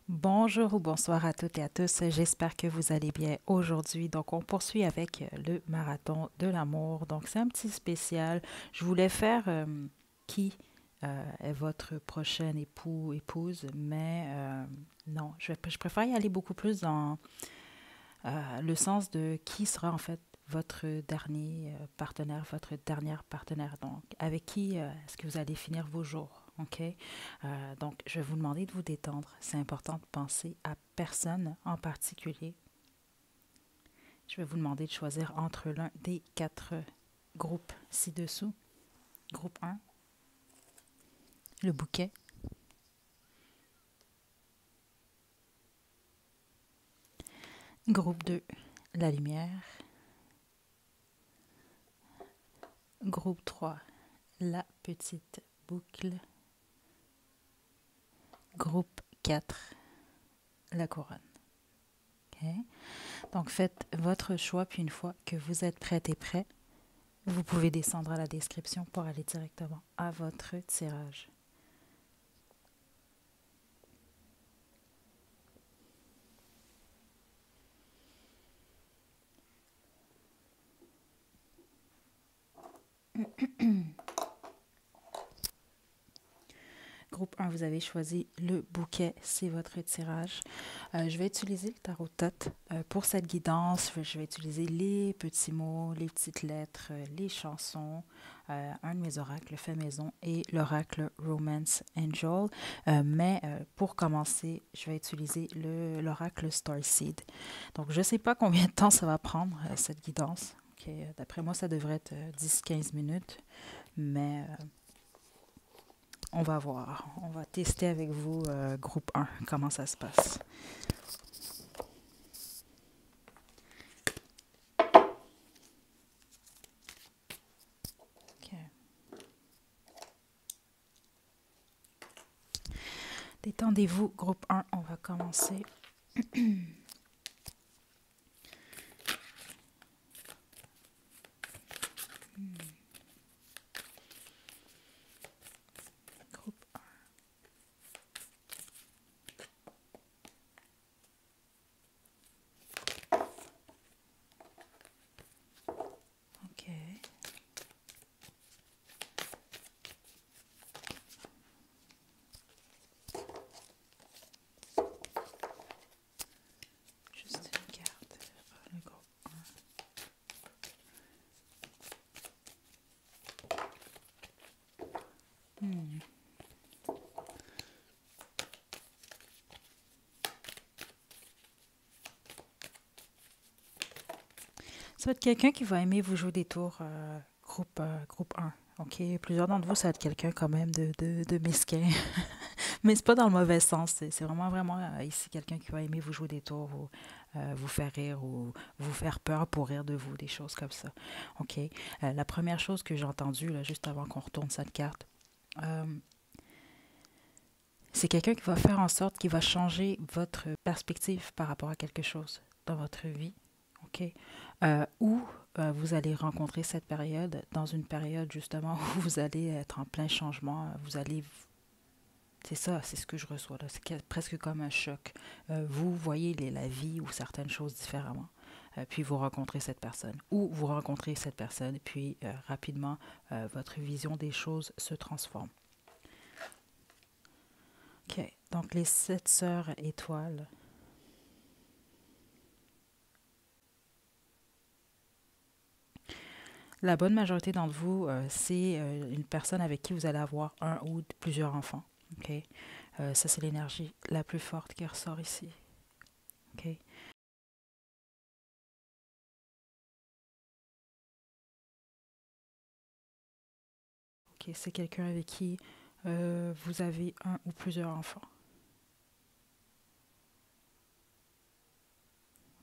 Bonjour ou bonsoir à toutes et à tous. J'espère que vous allez bien aujourd'hui. Donc, on poursuit avec le marathon de l'amour. Donc, c'est un petit spécial. Je voulais faire qui est votre prochain époux, épouse, mais non, je préfère y aller beaucoup plus dans le sens de qui sera en fait votre dernier partenaire, votre dernière partenaire. Donc, avec qui est-ce que vous allez finir vos jours? OK? Donc, je vais vous demander de vous détendre. C'est important de penser à personne en particulier. Je vais vous demander de choisir entre l'un des quatre groupes ci-dessous. Groupe un, le bouquet. Groupe 2, la lumière. Groupe 3, la petite boucle. Groupe 4, la couronne. OK? Donc, faites votre choix, puis une fois que vous êtes prête et prêt, vous pouvez descendre à la description pour aller directement à votre tirage. Groupe 1, vous avez choisi le bouquet, c'est votre tirage. Je vais utiliser le tarot de tête pour cette guidance. Je vais utiliser les petits mots, les petites lettres, les chansons, un de mes oracles fait maison et l'oracle Romance Angel. Mais pour commencer, je vais utiliser l'oracle Starseed. Donc, je ne sais pas combien de temps ça va prendre, cette guidance. Okay. D'après moi, ça devrait être 10-15 minutes, mais on va voir. On va tester avec vous, groupe 1, comment ça se passe. OK. Détendez-vous, groupe 1, on va commencer. Groupe 1. OK. Juste une carte pour le groupe 1. Ça va être quelqu'un qui va aimer vous jouer des tours, groupe 1. OK? Plusieurs d'entre vous, ça va être quelqu'un quand même de mesquin. Mais c'est pas dans le mauvais sens. C'est vraiment ici quelqu'un qui va aimer vous jouer des tours ou vous faire rire ou vous faire peur pour rire de vous, des choses comme ça. OK? La première chose que j'ai entendue, là, juste avant qu'on retourne cette carte, euh, c'est quelqu'un qui va faire en sorte qu'il va changer votre perspective par rapport à quelque chose dans votre vie. OK? Ou vous allez rencontrer cette période dans une période justement où vous allez être en plein changement. Vous allez c'est ça, c'est ce que je reçois là. C'est presque comme un choc. Vous voyez la vie ou certaines choses différemment. Puis vous rencontrez cette personne. Ou vous rencontrez cette personne, puis rapidement, votre vision des choses se transforme. OK. Donc les 7 sœurs étoiles. La bonne majorité d'entre vous, c'est une personne avec qui vous allez avoir un ou plusieurs enfants. OK? Ça, c'est l'énergie la plus forte qui ressort ici. OK? OK, c'est quelqu'un avec qui vous avez un ou plusieurs enfants.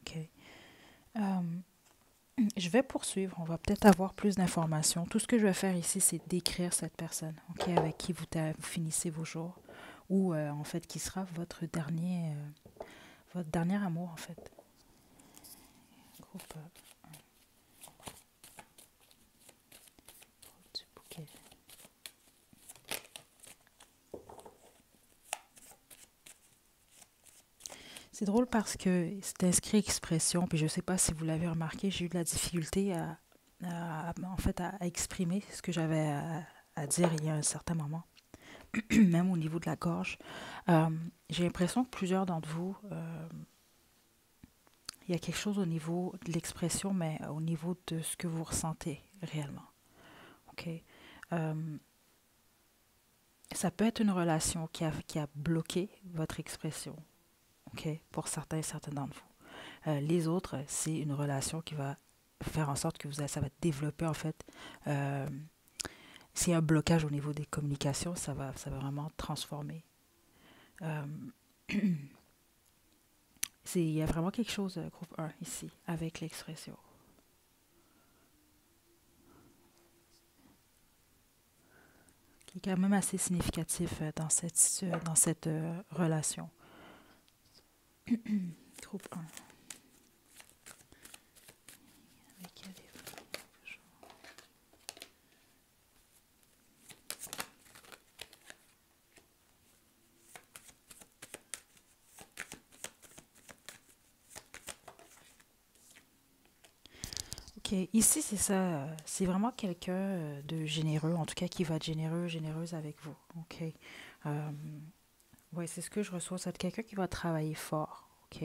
OK. Je vais poursuivre. On va peut-être avoir plus d'informations. Tout ce que je vais faire ici, c'est décrire cette personne, OK, avec qui vous finissez vos jours, ou en fait, qui sera votre dernier amour, en fait. Groupe du bouquet. C'est drôle parce que c'est inscrit expression, puis je ne sais pas si vous l'avez remarqué, j'ai eu de la difficulté en fait, à exprimer ce que j'avais à dire il y a un certain moment, même au niveau de la gorge. Euh, j'ai l'impression que plusieurs d'entre vous, il y a quelque chose au niveau de l'expression, mais au niveau de ce que vous ressentez réellement. OK? Euh, Ça peut être une relation qui a bloqué votre expression, OK, pour certains et certaines d'entre vous. Les autres, c'est une relation qui va faire en sorte que ça va développer, en fait, euh, s'il y a un blocage au niveau des communications, ça va vraiment transformer. Euh, il y a vraiment quelque chose, groupe un ici, avec l'expression, qui est quand même assez significatif dans cette relation. Groupe un. Avec les OK, ici, c'est ça. C'est vraiment quelqu'un de généreux, en tout cas qui va être généreux, généreuse avec vous. OK. Euh, ouais, c'est ce que je reçois. C'est quelqu'un qui va travailler fort. OK.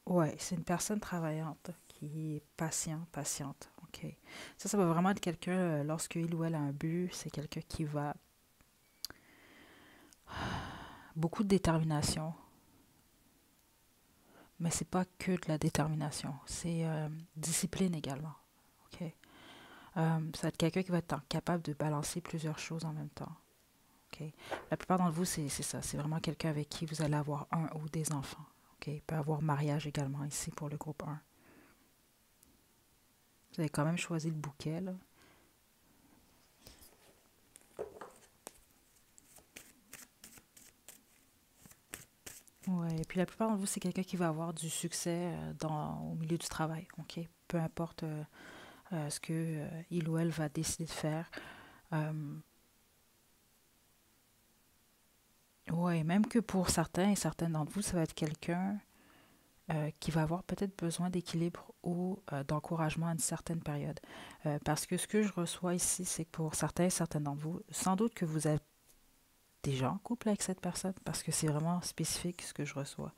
Ouais, c'est une personne travaillante qui est patiente. OK. Ça va vraiment être quelqu'un, lorsqu'il ou elle a un but, c'est quelqu'un qui va beaucoup de détermination, mais c'est pas que de la détermination, c'est discipline également. OK. Ça va être quelqu'un qui va être capable de balancer plusieurs choses en même temps. OK. La plupart d'entre vous, c'est ça. C'est vraiment quelqu'un avec qui vous allez avoir un ou des enfants. OK. Il peut y avoir mariage également ici pour le groupe un. Vous avez quand même choisi le bouquet, là. Ouais. Et puis la plupart d'entre vous, c'est quelqu'un qui va avoir du succès au milieu du travail. OK. Peu importe ce que il ou elle va décider de faire. Euh, ouais, même que pour certains et certaines d'entre vous, ça va être quelqu'un qui va avoir peut-être besoin d'équilibre ou d'encouragement à une certaine période. Parce que ce que je reçois ici, c'est que pour certains et certaines d'entre vous, sans doute que vous êtes déjà en couple avec cette personne, parce que c'est vraiment spécifique ce que je reçois.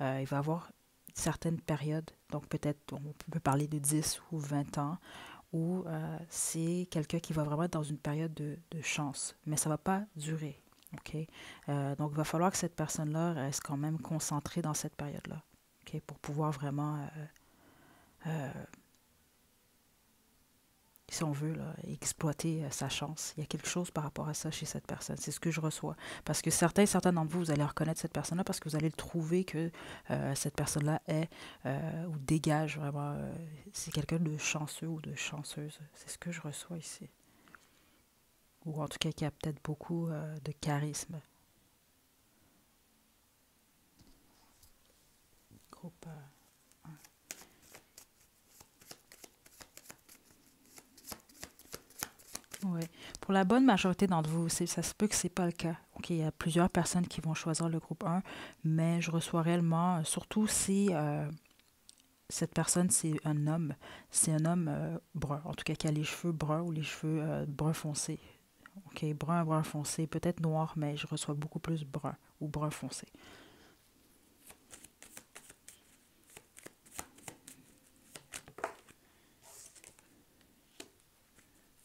Il va avoir certaines périodes, donc peut-être on peut parler de 10 ou 20 ans, où c'est quelqu'un qui va vraiment être dans une période de chance, mais ça ne va pas durer. OK? Donc, il va falloir que cette personne-là reste quand même concentrée dans cette période-là, OK, pour pouvoir vraiment, euh, si on veut, là, exploiter sa chance. Il y a quelque chose par rapport à ça chez cette personne. C'est ce que je reçois. Parce que certains d'entre vous, vous allez reconnaître cette personne-là parce que vous allez le trouver que cette personne-là est ou dégage vraiment. C'est quelqu'un de chanceux ou de chanceuse. C'est ce que je reçois ici. Ou en tout cas qui a peut-être beaucoup de charisme. Groupe. Ouais. Pour la bonne majorité d'entre vous, ça se peut que c'est pas le cas. Ok, il y a plusieurs personnes qui vont choisir le groupe un, mais je reçois réellement, surtout si cette personne c'est un homme brun, en tout cas qui a les cheveux bruns ou les cheveux brun foncé. Ok, brun foncé, peut-être noir, mais je reçois beaucoup plus brun ou brun foncé.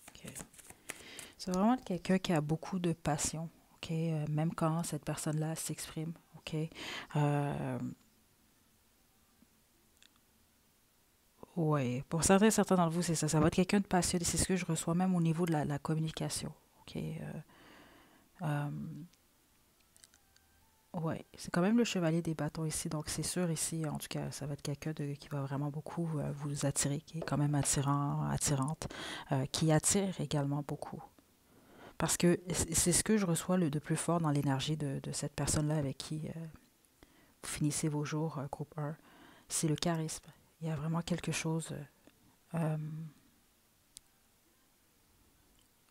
Ok. C'est vraiment quelqu'un qui a beaucoup de passion, ok, même quand cette personne-là s'exprime, ok. Euh, ouais, pour certains d'entre vous, c'est ça. Ça va être quelqu'un de passionné. C'est ce que je reçois même au niveau de la communication. OK. Euh, ouais, c'est quand même le chevalier des bâtons ici. Donc, c'est sûr ici, en tout cas, ça va être quelqu'un qui va vraiment beaucoup vous attirer, qui est quand même attirante, qui attire également beaucoup. Parce que c'est ce que je reçois de plus fort dans l'énergie de cette personne-là avec qui vous finissez vos jours, groupe un. C'est le charisme. Il y a vraiment quelque chose. Euh,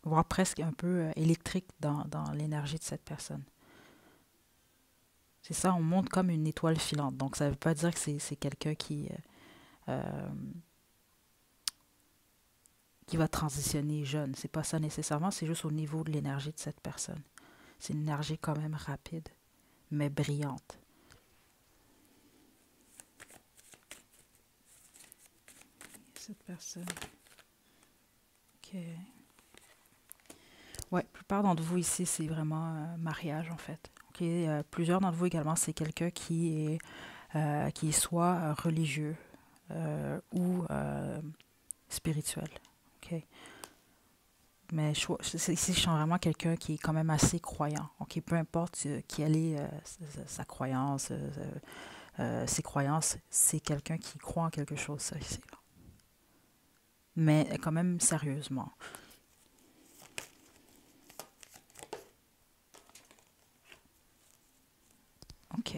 voire presque un peu électrique dans l'énergie de cette personne. C'est ça, on monte comme une étoile filante. Donc, ça ne veut pas dire que c'est quelqu'un euh, qui va transitionner jeune. C'est pas ça nécessairement, c'est juste au niveau de l'énergie de cette personne. C'est une énergie quand même rapide, mais brillante. Cette personne. Ok. Ouais, la plupart d'entre vous ici, c'est vraiment mariage en fait. Ok, plusieurs d'entre vous également, c'est quelqu'un qui est soit religieux ou spirituel. Ok, mais ici, je sens vraiment quelqu'un qui est quand même assez croyant. Ok, peu importe quelle est sa croyance, ses croyances, c'est quelqu'un qui croit en quelque chose, ça ici. Là. Mais quand même sérieusement. Ok.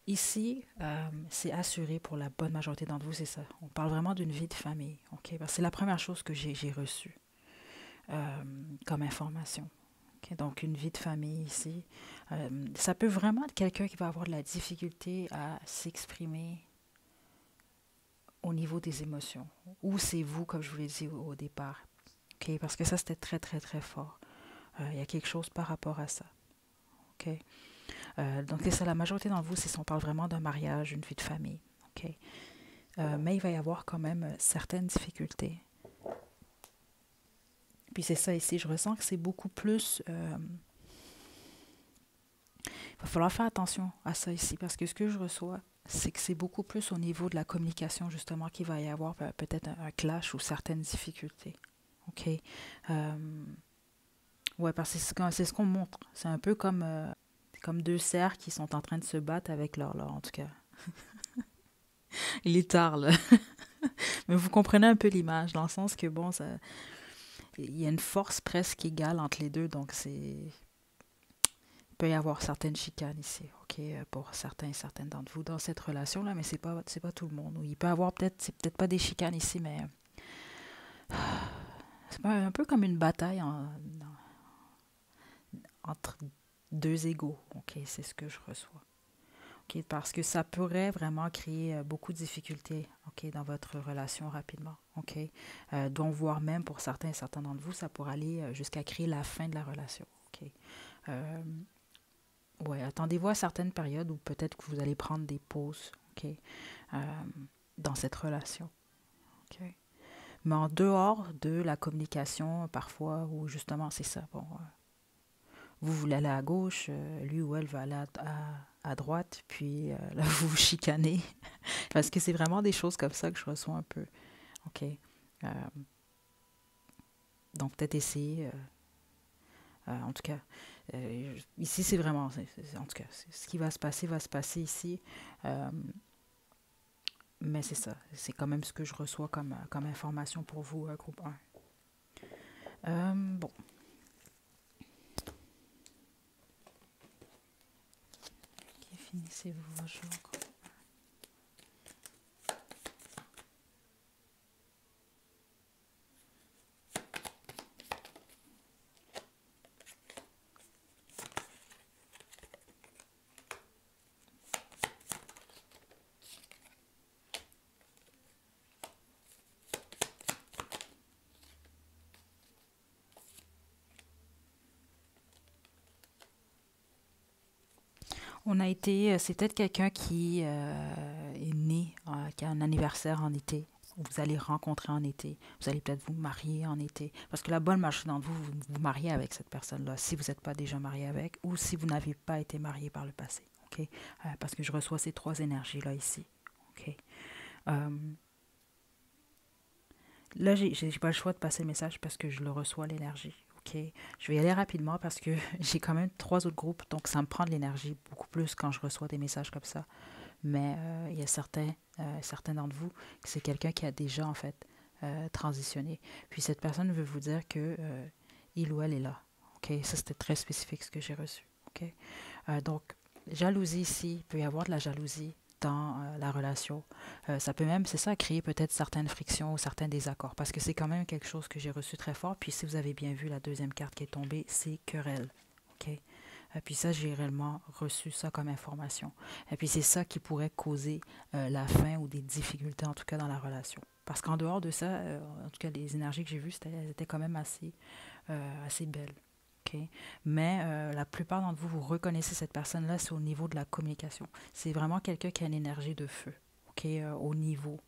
Ici, c'est assuré pour la bonne majorité d'entre vous, c'est ça. On parle vraiment d'une vie de famille, ok? Parce que c'est la première chose que j'ai reçue comme information. Ok? Donc, une vie de famille ici. Ça peut vraiment être quelqu'un qui va avoir de la difficulté à s'exprimer au niveau des émotions. Ou c'est vous, comme je vous l'ai dit au départ. Ok? Parce que ça, c'était très, très, très fort. Il y a quelque chose par rapport à ça. Ok? Donc, c'est ça, la majorité d'entre vous, c'est si on parle vraiment d'un mariage, une vie de famille. Ok? Mais il va y avoir quand même certaines difficultés. Puis c'est ça ici, je ressens que c'est beaucoup plus... il va falloir faire attention à ça ici, parce que ce que je reçois, c'est que c'est beaucoup plus au niveau de la communication, justement, qu'il va y avoir peut-être un clash ou certaines difficultés. OK? Ouais, parce que c'est ce qu'on montre. C'est un peu comme deux cerfs qui sont en train de se battre avec en tout cas. Il est tard, là. Mais vous comprenez un peu l'image, dans le sens que, bon, il y a une force presque égale entre les deux, donc il peut y avoir certaines chicanes ici, ok, pour certains et certaines d'entre vous dans cette relation-là, mais c'est pas tout le monde. Il peut y avoir c'est peut-être pas des chicanes ici, mais c'est un peu comme une bataille entre deux égaux, ok, c'est ce que je reçois. Ok, parce que ça pourrait vraiment créer beaucoup de difficultés, ok, dans votre relation rapidement, ok, donc voire même pour certains et certains d'entre vous, ça pourrait aller jusqu'à créer la fin de la relation, ok. Euh, ouais, attendez-vous à certaines périodes où peut-être que vous allez prendre des pauses, ok, dans cette relation, ok. Mais en dehors de la communication, parfois, où justement c'est ça, bon, vous voulez aller à gauche, lui ou elle va aller à droite, puis là vous vous chicanez, parce que c'est vraiment des choses comme ça que je reçois un peu, ok. Donc peut-être essayer, en tout cas, ici c'est vraiment, en tout cas, ce qui va se passer ici. Euh, Mais c'est ça, c'est quand même ce que je reçois comme information pour vous, groupe 1. Bon, ok, finissez-vous vos jours. C'est peut-être quelqu'un qui est né, qui a un anniversaire en été. Vous allez rencontrer en été. Vous allez peut-être vous marier en été. Parce que la bonne marche d'entre vous, vous mariez avec cette personne-là, si vous n'êtes pas déjà marié avec, ou si vous n'avez pas été marié par le passé. OK? Parce que je reçois ces trois énergies-là ici. OK? Euh, Là, j'ai pas le choix de passer le message parce que je le reçois, l'énergie. OK? Je vais y aller rapidement parce que j'ai quand même trois autres groupes, donc ça me prend de l'énergie beaucoup plus quand je reçois des messages comme ça. Mais il y a certains d'entre vous, c'est quelqu'un qui a déjà, en fait, transitionné. Puis cette personne veut vous dire que il ou elle est là. OK? Ça, c'était très spécifique ce que j'ai reçu. OK? Donc, jalousie ici, il peut y avoir de la jalousie dans la relation. Ça peut même, c'est ça, créer peut-être certaines frictions ou certains désaccords, parce que c'est quand même quelque chose que j'ai reçu très fort. Puis si vous avez bien vu la deuxième carte qui est tombée, c'est querelle. OK? Et puis ça, j'ai réellement reçu ça comme information. Et puis c'est ça qui pourrait causer la fin ou des difficultés, en tout cas dans la relation. Parce qu'en dehors de ça, en tout cas, les énergies que j'ai vues, elles étaient quand même assez belles. OK? Mais la plupart d'entre vous, vous reconnaissez cette personne-là, c'est au niveau de la communication. C'est vraiment quelqu'un qui a une énergie de feu, OK? Au niveau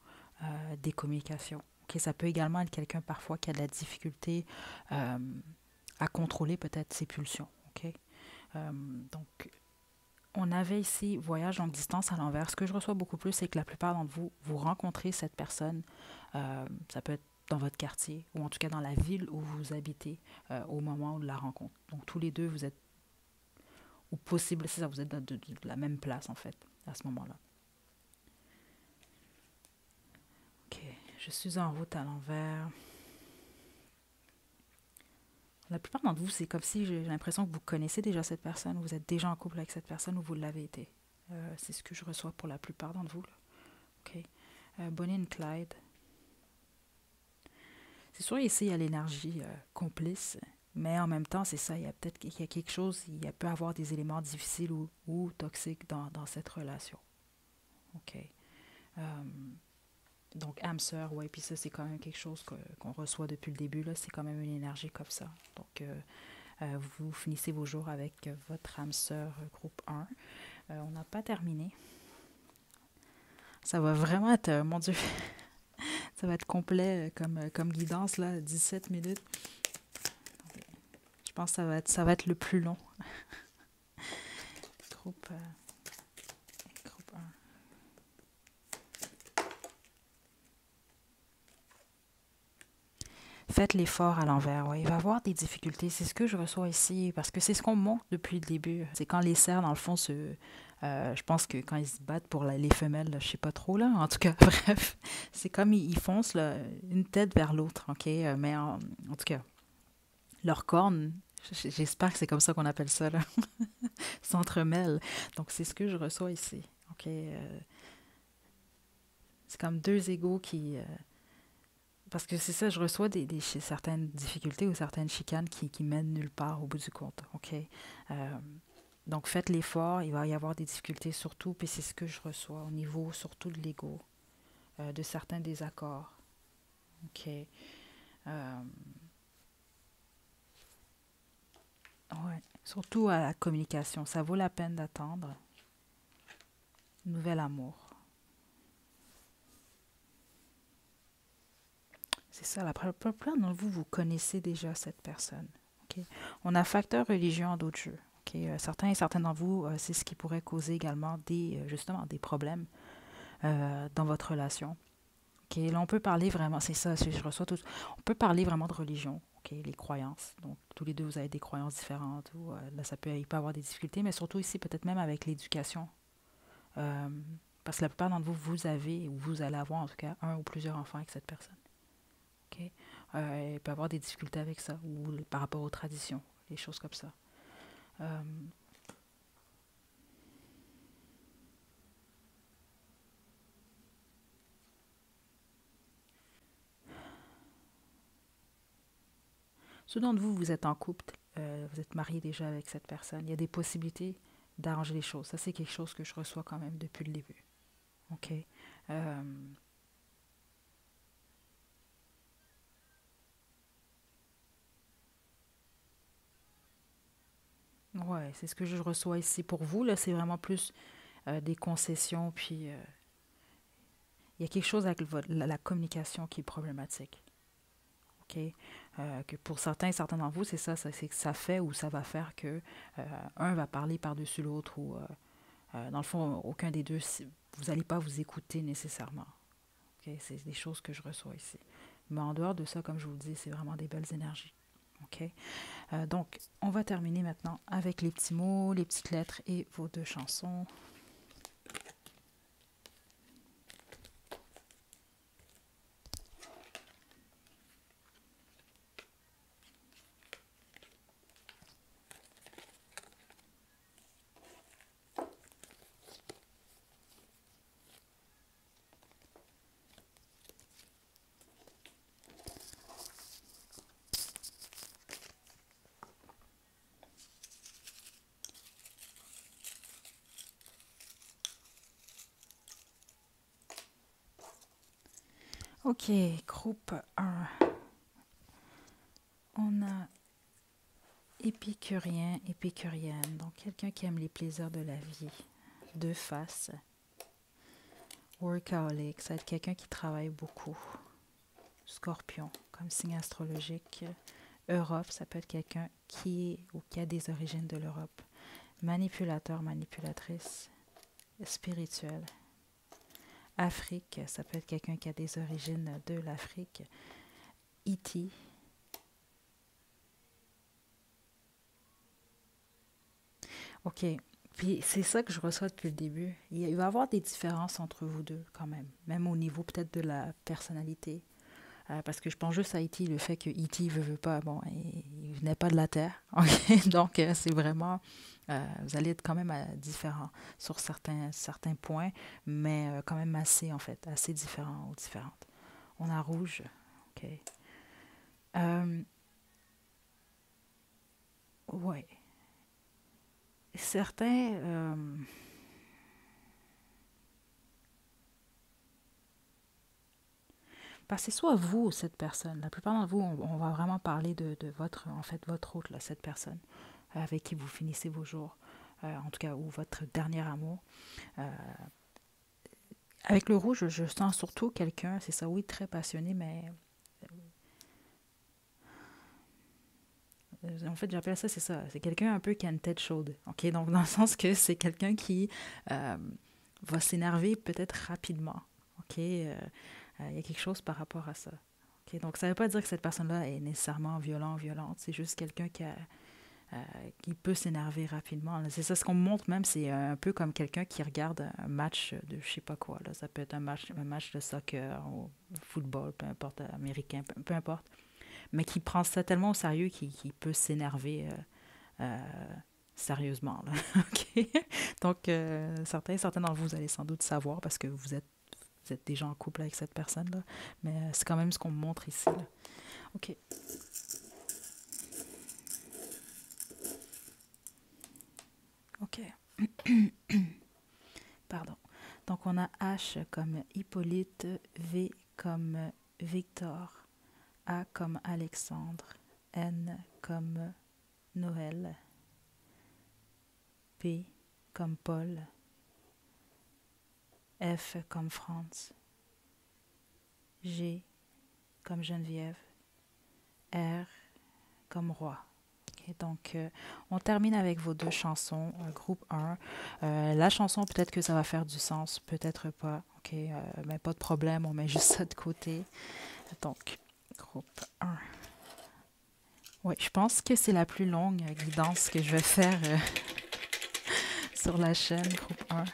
des communications. OK? Ça peut également être quelqu'un parfois qui a de la difficulté euh, à contrôler peut-être ses pulsions. OK? Donc, on avait ici voyage longue distance à l'envers. Ce que je reçois beaucoup plus, c'est que la plupart d'entre vous, vous rencontrez cette personne. Ça peut être dans votre quartier ou en tout cas dans la ville où vous habitez au moment de la rencontre. Donc, tous les deux, vous êtes, ou possible, c'est ça, vous êtes de la même place en fait, à ce moment-là. OK, je suis en route à l'envers. La plupart d'entre vous, c'est comme si j'ai l'impression que vous connaissez déjà cette personne, vous êtes déjà en couple avec cette personne ou vous l'avez été. C'est ce que je reçois pour la plupart d'entre vous. Là. OK. Bonnie and Clyde. C'est sûr, ici, il y a l'énergie complice, mais en même temps, c'est ça, il y a peut-être qu'il y a quelque chose, peut avoir des éléments difficiles ou toxiques dans cette relation. OK. Euh, donc, âme sœur, ouais, puis ça, c'est quand même quelque chose qu'on reçoit depuis le début, là, c'est quand même une énergie comme ça. Donc, vous finissez vos jours avec votre âme sœur groupe 1. On n'a pas terminé. Ça va vraiment être, mon Dieu, ça va être complet comme guidance, là, 17 minutes. Je pense que ça va être le plus long. Groupe 1. Faites l'effort à l'envers. Ouais. Il va y avoir des difficultés. C'est ce que je reçois ici, parce que c'est ce qu'on montre depuis le début. C'est quand les cerfs, dans le fond, je pense que quand ils se battent pour les femelles, là, je sais pas trop, là. En tout cas, bref, c'est comme ils foncent là, une tête vers l'autre, OK? Mais en tout cas, leurs cornes, j'espère que c'est comme ça qu'on appelle ça, là, s'entremêlent. Donc, c'est ce que je reçois ici, OK? C'est comme deux égaux qui... parce que c'est ça, je reçois certaines difficultés ou certaines chicanes qui mènent nulle part au bout du compte, OK? Donc, faites l'effort, il va y avoir des difficultés surtout, puis c'est ce que je reçois au niveau surtout de l'ego, de certains désaccords, OK? Ouais. Surtout à la communication, ça vaut la peine d'attendre. Nouvel amour. C'est ça, la plupart d'entre vous, vous connaissez déjà cette personne. Okay? On a facteur religion en d'autres jeux. Okay? Certains et certaines d'entre vous, c'est ce qui pourrait causer également justement des problèmes dans votre relation. Okay? Là, on peut parler vraiment, c'est ça, je reçois tout. On peut parler vraiment de religion, okay? Les croyances. Donc, tous les deux, vous avez des croyances différentes. Ou, là, il peut y avoir des difficultés, mais surtout ici, peut-être même avec l'éducation. Euh, parce que la plupart d'entre vous, vous avez, ou vous allez avoir en tout cas, un ou plusieurs enfants avec cette personne. Okay? Il peut y avoir des difficultés avec ça, ou par rapport aux traditions, des choses comme ça. Ceux d'entre vous, vous êtes en couple, vous êtes marié déjà avec cette personne, il y a des possibilités d'arranger les choses. Ça, c'est quelque chose que je reçois quand même depuis le début. OK? Ouais, c'est ce que je reçois ici pour vous. Là, c'est vraiment plus des concessions, puis il y a quelque chose avec la communication qui est problématique. OK? Que pour certains d'entre vous, c'est ça, c'est que ça fait ou ça va faire que un va parler par-dessus l'autre ou dans le fond, aucun des deux, vous n'allez pas vous écouter nécessairement. Okay? C'est des choses que je reçois ici. Mais en dehors de ça, comme je vous le dis, c'est vraiment des belles énergies. OK? Donc, on va terminer maintenant avec les petits mots, les petites lettres et vos deux chansons. Ok, groupe 1. On a épicurien, épicurienne. Donc, quelqu'un qui aime les plaisirs de la vie. Deux faces. Workaholic, ça va être quelqu'un qui travaille beaucoup. Scorpion, comme signe astrologique. Europe, ça peut être quelqu'un qui est ou qui a des origines de l'Europe. Manipulateur, manipulatrice. Spirituel. Afrique, ça peut être quelqu'un qui a des origines de l'Afrique. E.T. OK. Puis c'est ça que je reçois depuis le début. Il va y avoir des différences entre vous deux quand même au niveau peut-être de la personnalité. Parce que je pense juste à E.T., le fait que E.T. veut pas, bon, il venait pas de la Terre. OK? Donc c'est vraiment, vous allez être quand même différents sur certains points, mais quand même assez, en fait, assez différents ou différentes. On a rouge. OK. Euh, ouais. Certains... parce que c'est soit vous ou cette personne. La plupart d'entre vous, on va vraiment parler de votre, en fait, votre autre, là, cette personne avec qui vous finissez vos jours. En tout cas, ou votre dernier amour. Euh, avec le rouge, je sens surtout quelqu'un, c'est ça, oui, très passionné, mais en fait, j'appelle ça, c'est ça. C'est quelqu'un un peu qui a une tête chaude. OK? Donc, dans le sens que c'est quelqu'un qui euh, va s'énerver peut-être rapidement. OK? Il y a quelque chose par rapport à ça. OK? Donc, ça ne veut pas dire que cette personne-là est nécessairement violent, violente. C'est juste quelqu'un qui peut s'énerver rapidement. C'est ça, ce qu'on me montre même, c'est un peu comme quelqu'un qui regarde un match de je sais pas quoi. Là. Ça peut être un match de soccer ou football, peu importe, américain, peu importe. Mais qui prend ça tellement au sérieux qu'il peut s'énerver sérieusement. Là. OK? Donc, certains d'entre vous, vous allez sans doute savoir parce que vous êtes déjà en couple avec cette personne-là. Mais c'est quand même ce qu'on me montre ici. Là. OK. OK. Pardon. Donc, on a H comme Hippolyte, V comme Victor, A comme Alexandre, N comme Noël, P comme Paul, F comme France, G comme Geneviève, R comme Roi. Okay, donc, on termine avec vos deux chansons, groupe 1. La chanson, peut-être que ça va faire du sens, peut-être pas. OK, mais pas de problème, on met juste ça de côté. Donc, groupe 1. Oui, je pense que c'est la plus longue guidance que je vais faire sur la chaîne, groupe 1.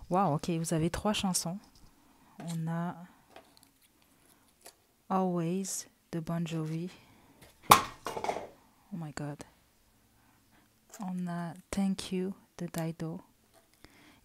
Wow, OK, vous avez 3 chansons. On a Always de Bon Jovi. Oh my God. On a Thank You de Dido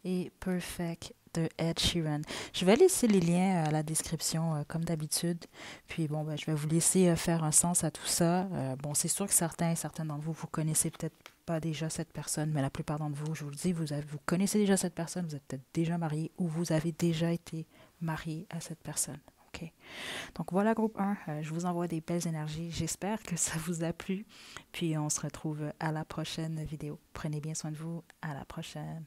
et Perfect de Ed Sheeran. Je vais laisser les liens à la description comme d'habitude. Puis bon, ben, je vais vous laisser faire un sens à tout ça. Bon, c'est sûr que certains d'entre vous, vous connaissez peut-être pas déjà cette personne, mais la plupart d'entre vous, je vous le dis, vous connaissez déjà cette personne, vous êtes peut-être déjà marié ou vous avez déjà été marié à cette personne. OK. Donc voilà, groupe 1, je vous envoie des belles énergies. J'espère que ça vous a plu. Puis on se retrouve à la prochaine vidéo. Prenez bien soin de vous. À la prochaine.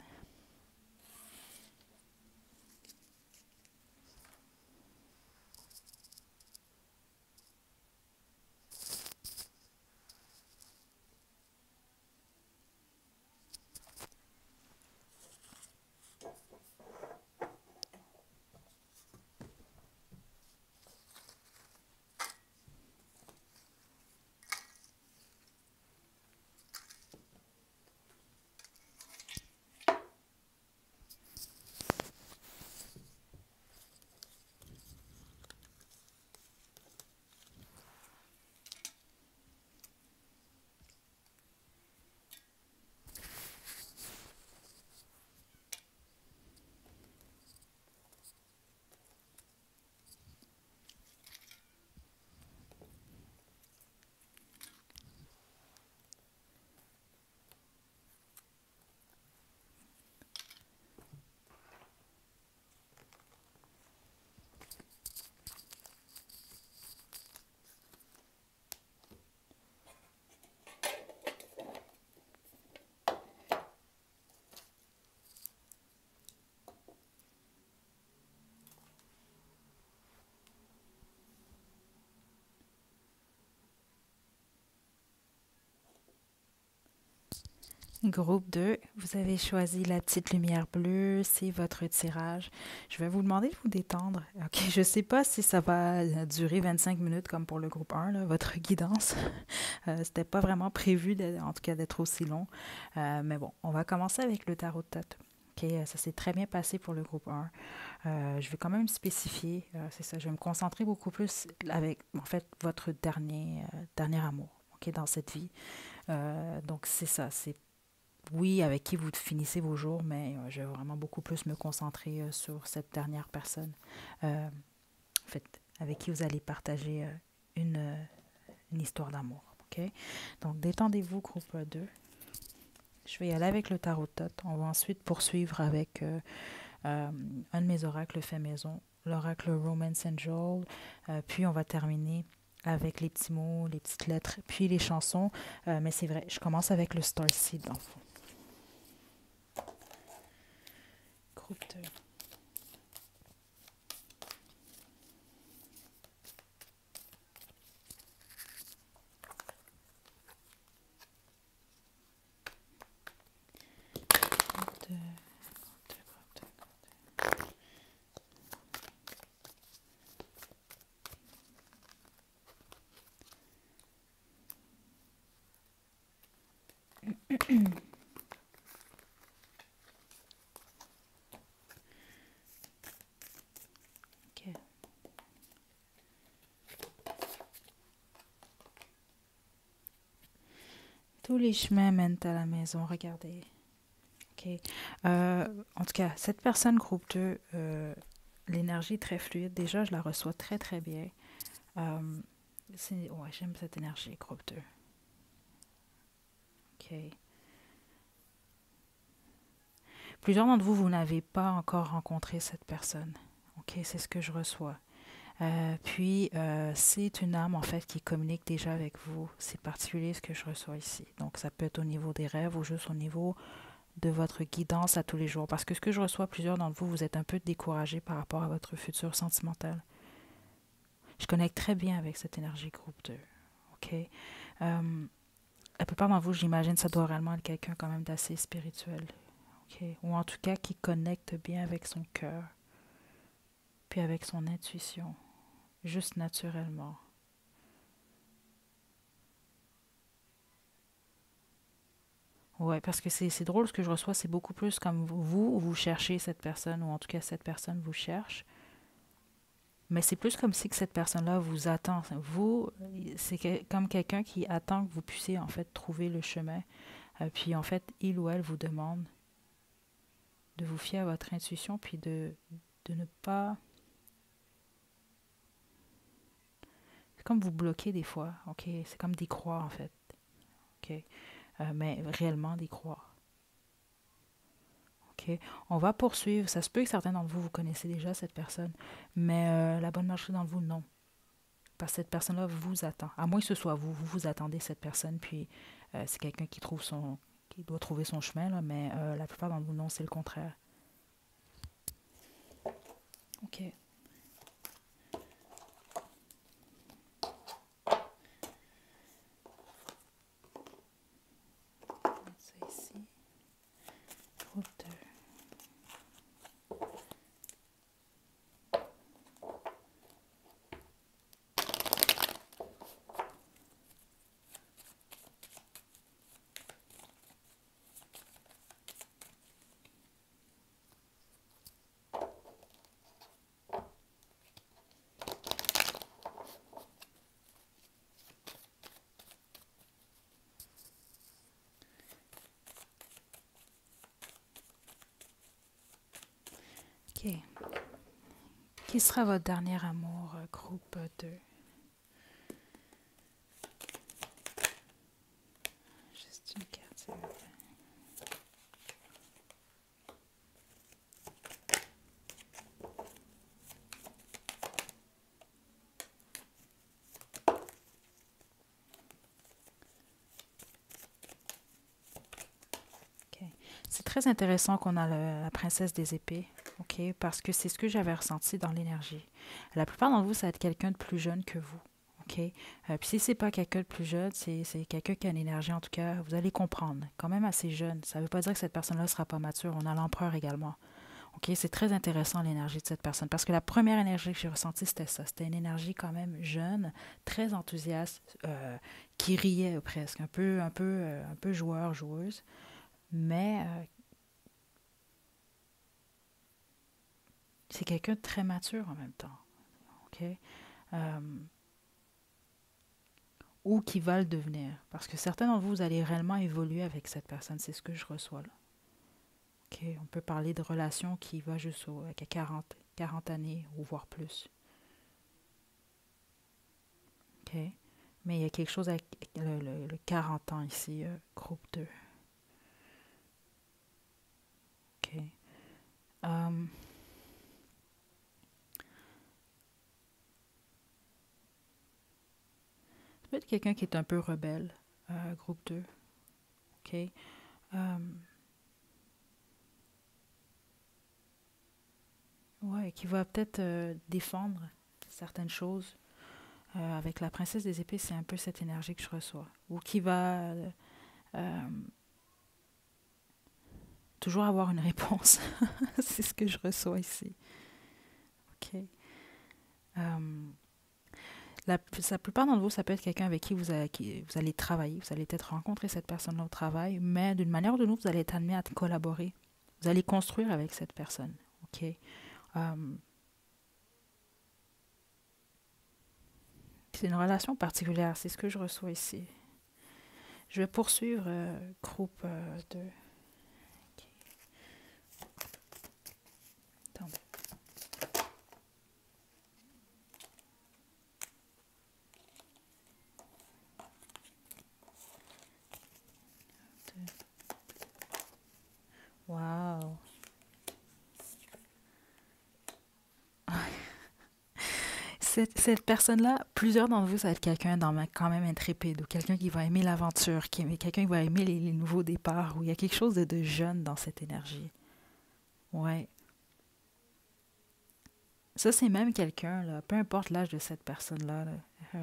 Groupe 2, vous avez choisi la petite lumière bleue, c'est votre tirage. Je vais vous demander de vous détendre. Ok, je ne sais pas si ça va durer 25 minutes comme pour le groupe 1, là, votre guidance. C'était pas vraiment prévu, en tout cas, d'être aussi long. Mais bon, on va commencer avec le tarot de tête. Ok, ça s'est très bien passé pour le groupe 1. Je vais quand même spécifier, c'est ça, je vais me concentrer beaucoup plus avec, en fait, votre dernier amour, ok, dans cette vie. Donc, c'est ça, c'est oui, avec qui vous finissez vos jours, mais je vais vraiment beaucoup plus me concentrer sur cette dernière personne, en fait, avec qui vous allez partager une histoire d'amour. OK? Donc, détendez-vous, groupe 2. Je vais y aller avec le tarot de Thoth. On va ensuite poursuivre avec un de mes oracles fait maison, l'oracle Romance Angel. Puis, on va terminer avec les petits mots, les petites lettres, puis les chansons. Mais c'est vrai, je commence avec le Star Seed, dans le fond. Groupe 2. OK. Tous les chemins mènent à la maison, regardez. OK. En tout cas, cette personne, groupe 2, l'énergie est très fluide. Déjà, je la reçois très, très bien. Euh, ouais, j'aime cette énergie, groupe 2. OK. Plusieurs d'entre vous, vous n'avez pas encore rencontré cette personne. OK, c'est ce que je reçois. Puis, c'est une âme, en fait, qui communique déjà avec vous. C'est particulier ce que je reçois ici. Donc, ça peut être au niveau des rêves ou juste au niveau de votre guidance à tous les jours. Parce que ce que je reçois, plusieurs d'entre vous, vous êtes un peu découragés par rapport à votre futur sentimental. Je connecte très bien avec cette énergie groupe 2. OK? La plupart d'entre vous, j'imagine, ça doit réellement être quelqu'un quand même d'assez spirituel. OK? Ou en tout cas qui connecte bien avec son cœur, puis avec son intuition, juste naturellement. Ouais, parce que c'est drôle, ce que je reçois, c'est beaucoup plus comme vous cherchez cette personne, ou en tout cas cette personne vous cherche. Mais c'est plus comme si que cette personne-là vous attend. Vous, c'est comme quelqu'un qui attend que vous puissiez en fait trouver le chemin. Puis en fait, il ou elle vous demande de vous fier à votre intuition, puis de ne pas... C'est comme vous bloquer des fois, ok? C'est comme d'y croire en fait, ok? Mais réellement d'y croire, ok? On va poursuivre. Ça se peut que certains d'entre vous, vous connaissez déjà cette personne, mais la bonne marché d'entre vous, non. Parce que cette personne-là vous attend. À moins que ce soit vous, vous attendez cette personne, puis c'est quelqu'un qui doit trouver son chemin, là, mais la plupart d'entre vous, non, c'est le contraire. OK. Ça ici. Groupe 2. OK. Qui sera votre dernier amour, groupe 2? Juste une carte, s'il vous plaît. OK. C'est très intéressant qu'on a la princesse des épées, OK, parce que c'est ce que j'avais ressenti dans l'énergie. La plupart d'entre vous, ça va être quelqu'un de plus jeune que vous, OK? Puis si c'est pas quelqu'un de plus jeune, c'est quelqu'un qui a une énergie, en tout cas, vous allez comprendre. Quand même assez jeune. Ça ne veut pas dire que cette personne-là ne sera pas mature. On a l'empereur également. OK? C'est très intéressant l'énergie de cette personne. Parce que la première énergie que j'ai ressentie, c'était ça. C'était une énergie quand même jeune, très enthousiaste, qui riait presque, un peu joueur, joueuse. Mais c'est quelqu'un de très mature en même temps. OK? Euh, ou qui va le devenir. Parce que certains d'entre vous, vous allez réellement évoluer avec cette personne. C'est ce que je reçois là. OK? On peut parler de relations qui va jusqu'à 40 années ou voire plus. OK? Mais il y a quelque chose avec le 40 ans ici, groupe 2. OK? Euh, ça peut être quelqu'un qui est un peu rebelle, groupe 2. OK? Euh, ouais, qui va peut-être défendre certaines choses. Avec la princesse des épées, c'est un peu cette énergie que je reçois. Ou qui va toujours avoir une réponse. C'est ce que je reçois ici. OK. La plupart d'entre vous, ça peut être quelqu'un avec qui vous allez travailler. Vous allez peut-être rencontrer cette personne au travail, mais d'une manière ou d'une autre, vous allez être amené à collaborer. Vous allez construire avec cette personne. OK. C'est une relation particulière. C'est ce que je reçois ici. Je vais poursuivre groupe 2. OK. Attendez. Wow. Cette personne-là, plusieurs d'entre vous, ça va être quelqu'un quand même intrépide ou quelqu'un qui va aimer l'aventure, quelqu'un qui va aimer les nouveaux départs, où il y a quelque chose de jeune dans cette énergie. Ouais. Ça, c'est même quelqu'un, là, peu importe l'âge de cette personne-là, là,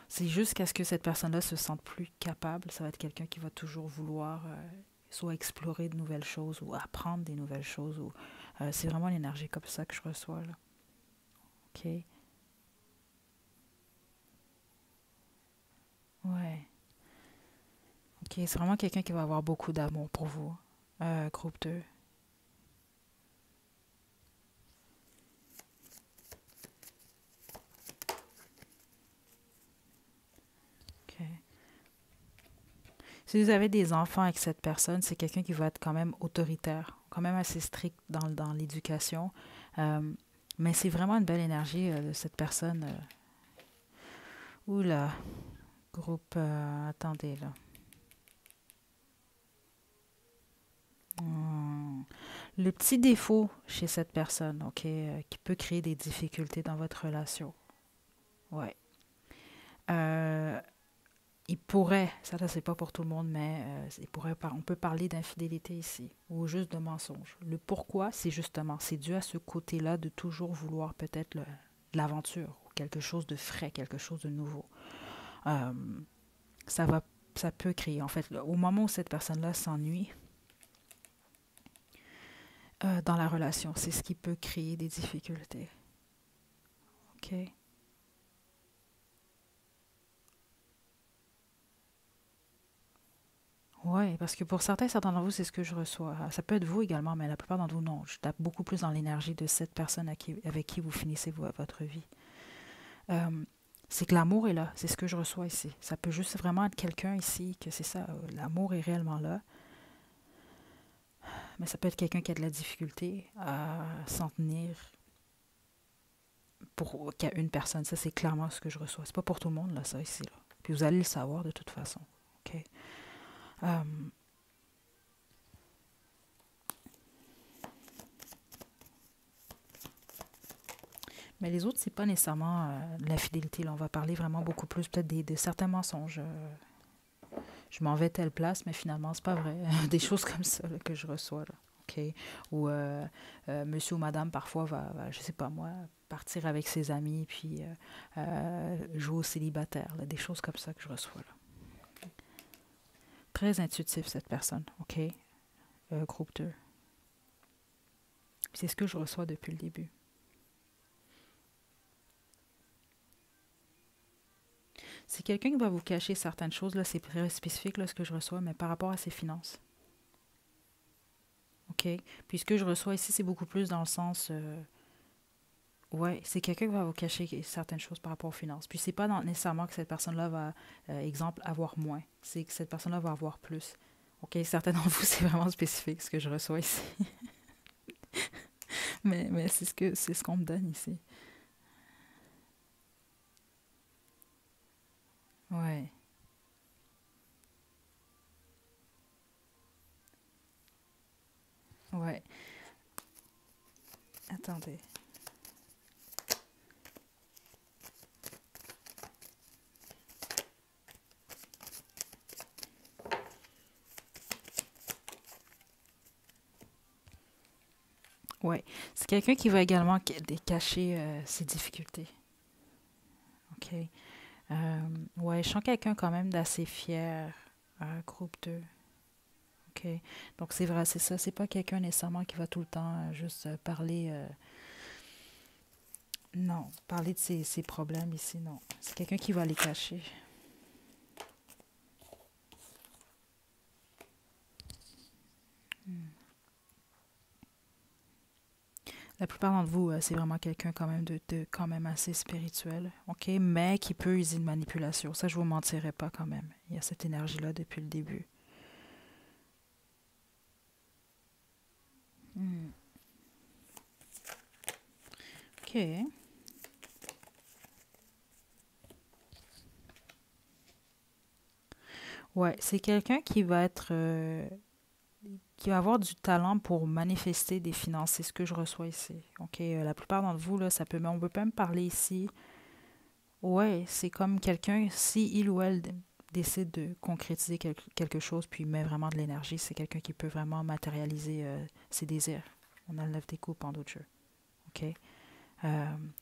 c'est jusqu'à ce que cette personne-là se sente plus capable. Ça va être quelqu'un qui va toujours vouloir soit explorer de nouvelles choses ou apprendre des nouvelles choses. C'est vraiment l'énergie comme ça que je reçois, là. OK? Ouais. OK, c'est vraiment quelqu'un qui va avoir beaucoup d'amour pour vous. Groupe 2. OK. Si vous avez des enfants avec cette personne, c'est quelqu'un qui va être quand même autoritaire, quand même assez strict dans l'éducation. Euh, mais c'est vraiment une belle énergie de cette personne. Oula, groupe, attendez là. Hmm. Le petit défaut chez cette personne, OK, qui peut créer des difficultés dans votre relation. Ouais. Euh, il pourrait, ça là c'est pas pour tout le monde, mais on peut parler d'infidélité ici, ou juste de mensonge. Le pourquoi, c'est justement, c'est dû à ce côté-là de toujours vouloir peut-être de l'aventure, ou quelque chose de frais, quelque chose de nouveau. Euh, ça va, ça peut créer, en fait, au moment où cette personne-là s'ennuie dans la relation, c'est ce qui peut créer des difficultés. OK? Oui, parce que pour certains d'entre vous, c'est ce que je reçois. Ça peut être vous également, mais la plupart d'entre vous, non. Je tape beaucoup plus dans l'énergie de cette personne avec qui vous finissez votre vie. Euh, c'est que l'amour est là. C'est ce que je reçois ici. Ça peut juste vraiment être quelqu'un ici, que c'est ça. L'amour est réellement là. Mais ça peut être quelqu'un qui a de la difficulté à s'en tenir qu'à une personne. Ça, c'est clairement ce que je reçois. C'est pas pour tout le monde, là, ça, ici. Là. Puis vous allez le savoir de toute façon. OK? Euh, Mais les autres, c'est pas nécessairement de l'infidélité. Là. On va parler vraiment beaucoup plus peut-être de certains mensonges. Je m'en vais telle place, mais finalement, c'est pas vrai. Des choses comme ça là, que je reçois. Là. OK? Ou monsieur ou madame, parfois, je sais pas moi, partir avec ses amis, puis jouer au célibataire, là, des choses comme ça que je reçois, là. Très intuitif, cette personne, OK? Groupe 2. C'est ce que je reçois depuis le début. C'est quelqu'un qui va vous cacher certaines choses, là, c'est très spécifique, là, ce que je reçois, mais par rapport à ses finances. OK? Puis ce que je reçois ici, c'est beaucoup plus dans le sens... ouais, c'est quelqu'un qui va vous cacher certaines choses par rapport aux finances. Puis c'est pas nécessairement que cette personne-là va, exemple, avoir moins. C'est que cette personne-là va avoir plus. OK? Certains d'entre vous, c'est vraiment spécifique, ce que je reçois ici. Mais c'est ce qu'on me donne ici. Ouais. Ouais. Attendez. Ouais. C'est quelqu'un qui va également cacher ses difficultés. OK? Ouais, je sens quelqu'un quand même d'assez fier. Groupe 2. OK. Donc c'est vrai, c'est ça. C'est pas quelqu'un nécessairement qui va tout le temps juste parler. Non, parler de ses problèmes ici, non. C'est quelqu'un qui va les cacher. La plupart d'entre vous, c'est vraiment quelqu'un quand même de quand même assez spirituel, OK? Mais qui peut user de manipulation. Ça, je vous mentirai pas quand même. Il y a cette énergie-là depuis le début. Hmm. OK. Ouais, c'est quelqu'un qui va avoir du talent pour manifester des finances. C'est ce que je reçois ici. OK? La plupart d'entre vous, là, on peut même parler ici. Ouais, c'est comme quelqu'un, si il ou elle décide de concrétiser quelque chose, puis met vraiment de l'énergie, c'est quelqu'un qui peut vraiment matérialiser ses désirs. On a le 9 des coupes en d'autres jeux. OK?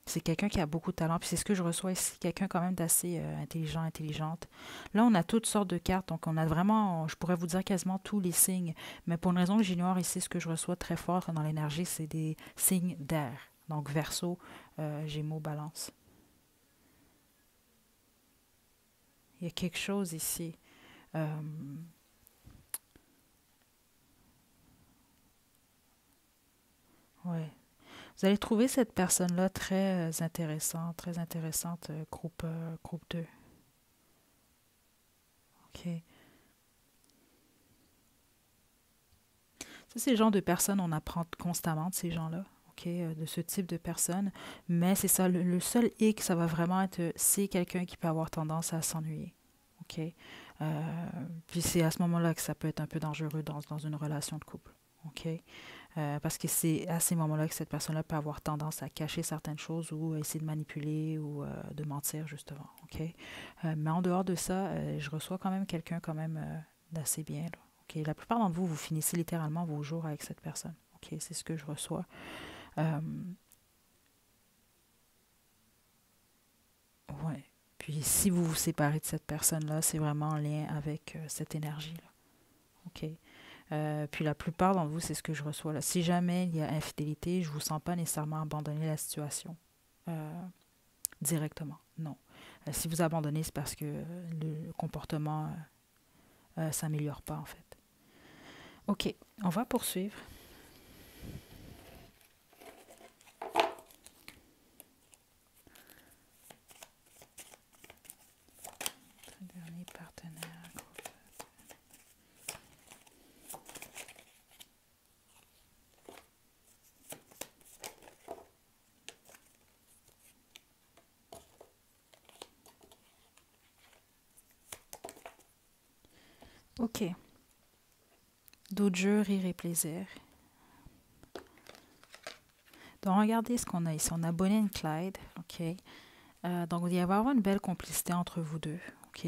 C'est quelqu'un qui a beaucoup de talent, puis c'est ce que je reçois ici, quelqu'un quand même d'assez intelligent, intelligente. Là, on a toutes sortes de cartes, donc on a vraiment, je pourrais vous dire quasiment tous les signes, mais pour une raison que j'ignore ici, ce que je reçois très fort dans l'énergie, c'est des signes d'air. Donc Verseau, Gémeaux, Balance. Il y a quelque chose ici. Euh, ouais. Vous allez trouver cette personne-là très intéressante, groupe 2. OK. Ça, c'est le genre de personnes, on apprend constamment de ces gens-là, OK, de ce type de personnes. Mais c'est ça, le seul hic, ça va vraiment être, c'est quelqu'un qui peut avoir tendance à s'ennuyer, OK? Puis c'est à ce moment-là que ça peut être un peu dangereux dans une relation de couple, OK? Parce que c'est à ces moments-là que cette personne-là peut avoir tendance à cacher certaines choses ou essayer de manipuler ou de mentir, justement, OK? Mais en dehors de ça, je reçois quand même quelqu'un quand même d'assez bien, là. OK? La plupart d'entre vous, vous finissez littéralement vos jours avec cette personne. OK? C'est ce que je reçois. Euh, ouais. Puis si vous vous séparez de cette personne-là, c'est vraiment en lien avec cette énergie-là. OK? Puis la plupart d'entre vous, c'est ce que je reçois là. Si jamais il y a infidélité, je ne vous sens pas nécessairement abandonner la situation directement. Non. Si vous abandonnez, c'est parce que le comportement s'améliore pas en fait. OK, on va poursuivre. Dernier partenaire. OK. D'autres jeux, rire et plaisir. Donc, regardez ce qu'on a ici. On a Bonnie et Clyde. OK. Donc, il va y avoir une belle complicité entre vous deux. OK?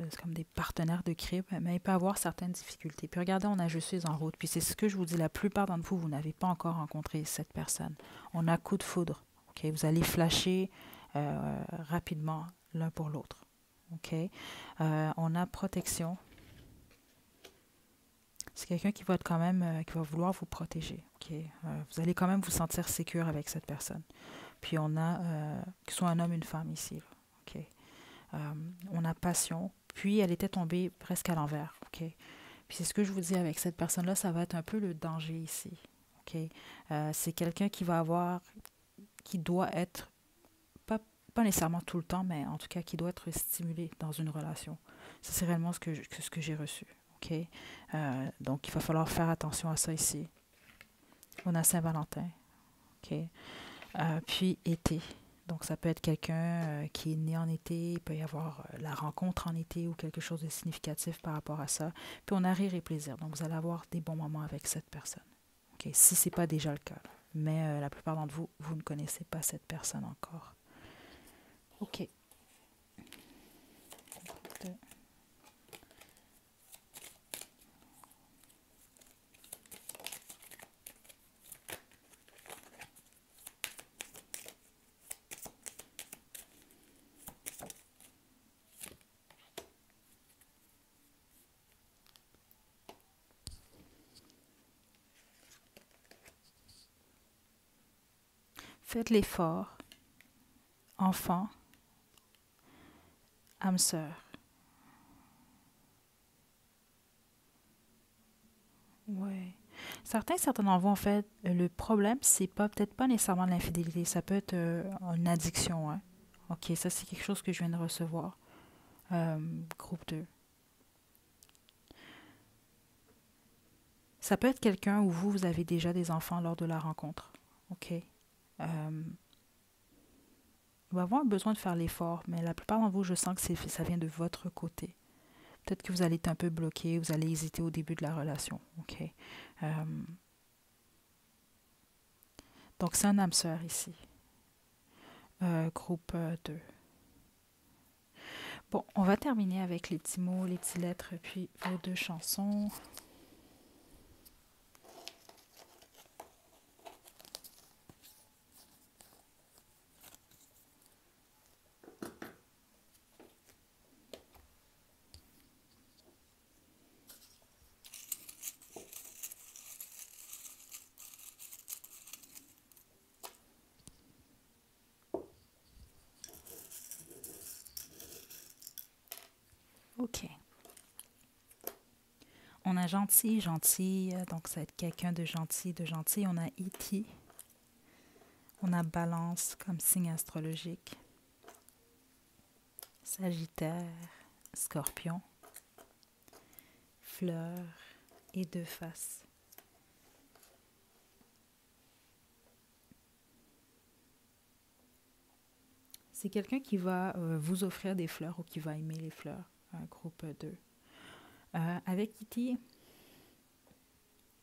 C'est comme des partenaires de crime, mais il peut avoir certaines difficultés. Puis regardez, on a Je suis en route. Puis c'est ce que je vous dis, la plupart d'entre vous, vous n'avez pas encore rencontré cette personne. On a coup de foudre. OK? Vous allez flasher rapidement l'un pour l'autre. OK? On a protection. C'est quelqu'un qui va être quand même, qui va vouloir vous protéger. OK? Vous allez quand même vous sentir sécure avec cette personne. Puis on a, que ce soit un homme, une femme ici. Là. OK? On a passion. Puis elle était tombée presque à l'envers. OK? Puis c'est ce que je vous dis avec cette personne-là, ça va être un peu le danger ici. OK? C'est quelqu'un qui va avoir, qui doit être, pas nécessairement tout le temps, mais en tout cas qui doit être stimulé dans une relation. Ça, c'est réellement ce que j'ai reçu. OK? Donc, il va falloir faire attention à ça ici. On a Saint-Valentin. OK? Puis été. Donc, ça peut être quelqu'un qui est né en été. Il peut y avoir la rencontre en été ou quelque chose de significatif par rapport à ça. Puis, on a rire et plaisir. Donc, vous allez avoir des bons moments avec cette personne. OK? Si ce n'est pas déjà le cas. Mais la plupart d'entre vous, vous ne connaissez pas cette personne encore. OK. Faites l'effort. Enfant, âme sœur. Ouais. Certains d'entre vous, en fait, le problème, c'est pas peut-être pas nécessairement l'infidélité, ça peut être une addiction. Hein. OK, ça, c'est quelque chose que je viens de recevoir. Groupe 2. Ça peut être quelqu'un où vous avez déjà des enfants lors de la rencontre. OK? Il va avoir besoin de faire l'effort, mais la plupart d'entre vous, je sens que ça vient de votre côté. Peut-être que vous allez être un peu bloqué, vous allez hésiter au début de la relation. OK? Donc, c'est un âme sœur ici. Groupe 2. Bon, on va terminer avec les petits mots, les petites lettres, puis vos deux chansons. OK. On a gentil, gentil, donc ça va être quelqu'un de gentil, de gentil. On a E.T. On a balance comme signe astrologique. Sagittaire, scorpion, fleur et deux faces. C'est quelqu'un qui va vous offrir des fleurs ou qui va aimer les fleurs. Groupe 2. Avec E.T.,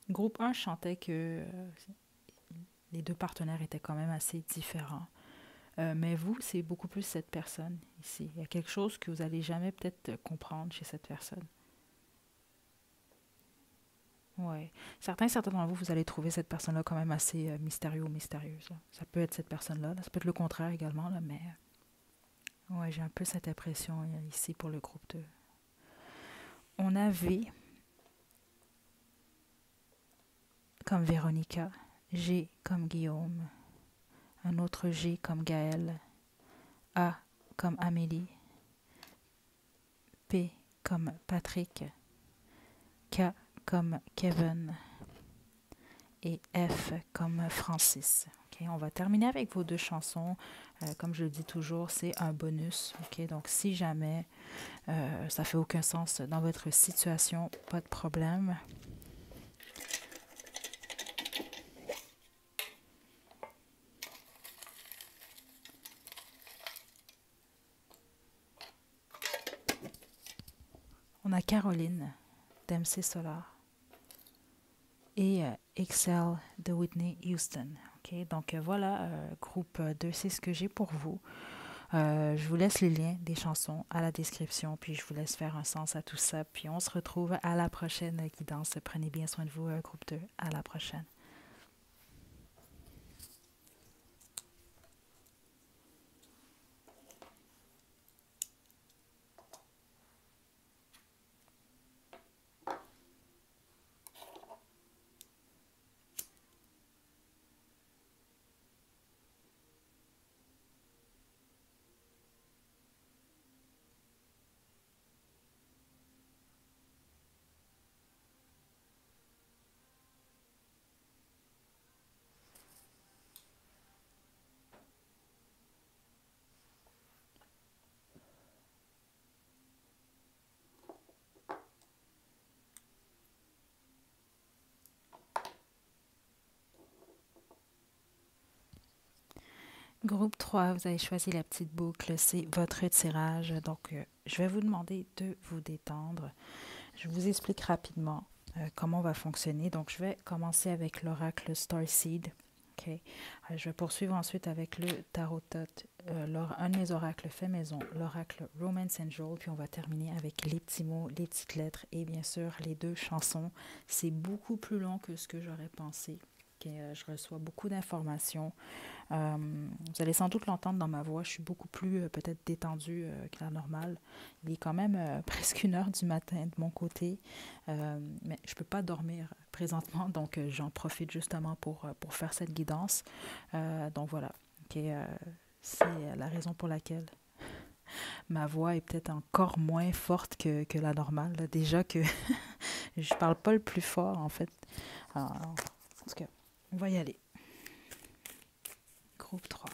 groupe 1 chantait que les deux partenaires étaient quand même assez différents. Mais vous, c'est beaucoup plus cette personne ici. Il y a quelque chose que vous n'allez jamais peut-être comprendre chez cette personne. Ouais. Certains d'entre vous, vous allez trouver cette personne-là quand même assez mystérieux ou mystérieuse. Là. Ça peut être cette personne-là. Là. Ça peut être le contraire également, là, mais ouais, j'ai un peu cette impression ici pour le groupe 2. On a V comme Véronica, G comme Guillaume, un autre G comme Gaël, A comme Amélie, P comme Patrick, K comme Kevin et F comme Francis. Okay, on va terminer avec vos deux chansons. Comme je le dis toujours, c'est un bonus. Okay, donc, si jamais ça fait aucun sens dans votre situation, pas de problème. On a Caroline d'MC Solar et Excel de Whitney Houston. Okay? Donc voilà, groupe 2, c'est ce que j'ai pour vous. Je vous laisse les liens des chansons à la description, puis je vous laisse faire un sens à tout ça. Puis on se retrouve à la prochaine guidance. Prenez bien soin de vous, groupe 2. À la prochaine. Groupe 3, vous avez choisi la petite boucle, c'est votre tirage. Donc, je vais vous demander de vous détendre. Je vous explique rapidement comment on va fonctionner. Donc, je vais commencer avec l'oracle Starseed. Okay. Je vais poursuivre ensuite avec le Tarot Tot, un de mes oracles fait maison, l'oracle Romance Angel, puis on va terminer avec les petits mots, les petites lettres et bien sûr les 2 chansons. C'est beaucoup plus long que ce que j'aurais pensé. Okay. Je reçois beaucoup d'informations. Vous allez sans doute l'entendre dans ma voix, je suis beaucoup plus peut-être détendue que la normale. Il est quand même presque 1 heure du matin de mon côté, mais je ne peux pas dormir présentement, donc j'en profite justement pour faire cette guidance. Donc voilà, okay, c'est la raison pour laquelle ma voix est peut-être encore moins forte que la normale. Là. Déjà que je parle pas le plus fort en fait. Alors, en tout cas, on va y aller. Groupe 3.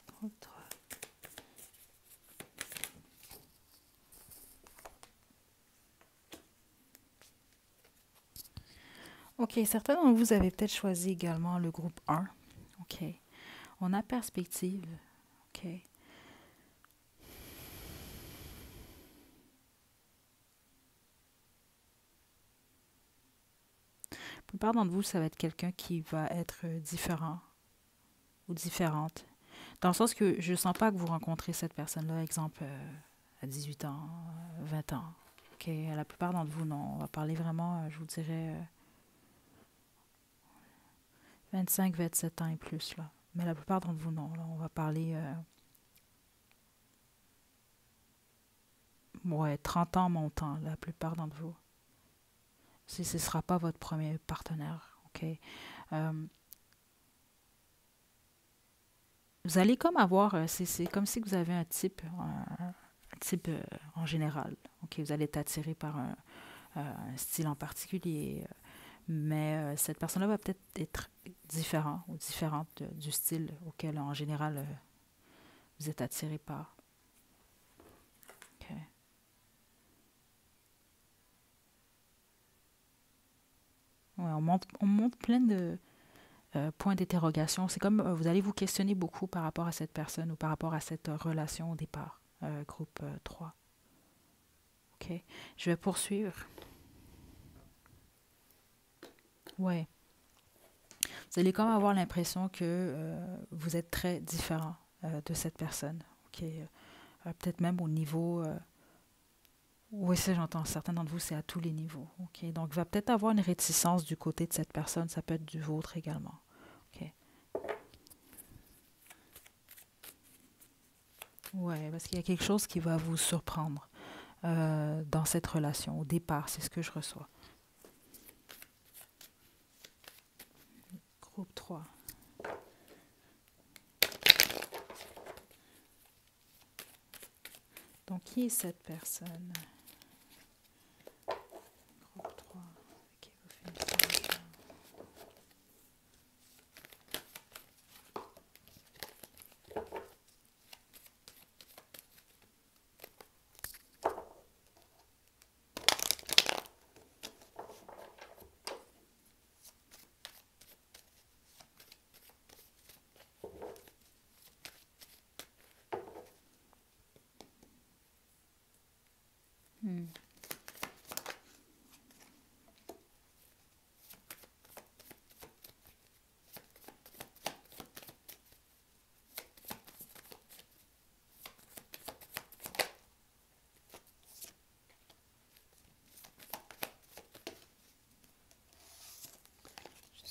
Groupe 3. Ok, certains d'entre vous avez peut-être choisi également le groupe 1. Ok. On a perspective. Ok. La plupart d'entre vous, ça va être quelqu'un qui va être différent ou différente. Dans le sens que je ne sens pas que vous rencontrez cette personne-là, exemple, à 18 ans, 20 ans. Ok. La plupart d'entre vous, non. On va parler vraiment, je vous dirais, 25, 27 ans et plus. Là. Mais la plupart d'entre vous, non. Là, on va parler... ouais, 30 ans montant, la plupart d'entre vous. Si ce ne sera pas votre premier partenaire, ok? Vous allez comme avoir, c'est comme si vous avez un type en général, ok? Vous allez être attiré par un style en particulier, mais cette personne-là va peut-être être différent ou différente du style auquel en général vous êtes attiré par. Ok. Ouais, on monte plein de point d'interrogation. C'est comme vous allez vous questionner beaucoup par rapport à cette personne ou par rapport à cette relation au départ. Groupe 3. OK. Je vais poursuivre. Ouais. Vous allez comme avoir l'impression que vous êtes très différent de cette personne. OK. Peut-être même au niveau... oui, ça j'entends. Certains d'entre vous, c'est à tous les niveaux. OK. Donc, il va peut-être avoir une réticence du côté de cette personne. Ça peut être du vôtre également. OK. Ouais, parce qu'il y a quelque chose qui va vous surprendre dans cette relation. Au départ, c'est ce que je reçois. Groupe 3. Donc, qui est cette personne? Groupe 3. Qui vous fait une séance?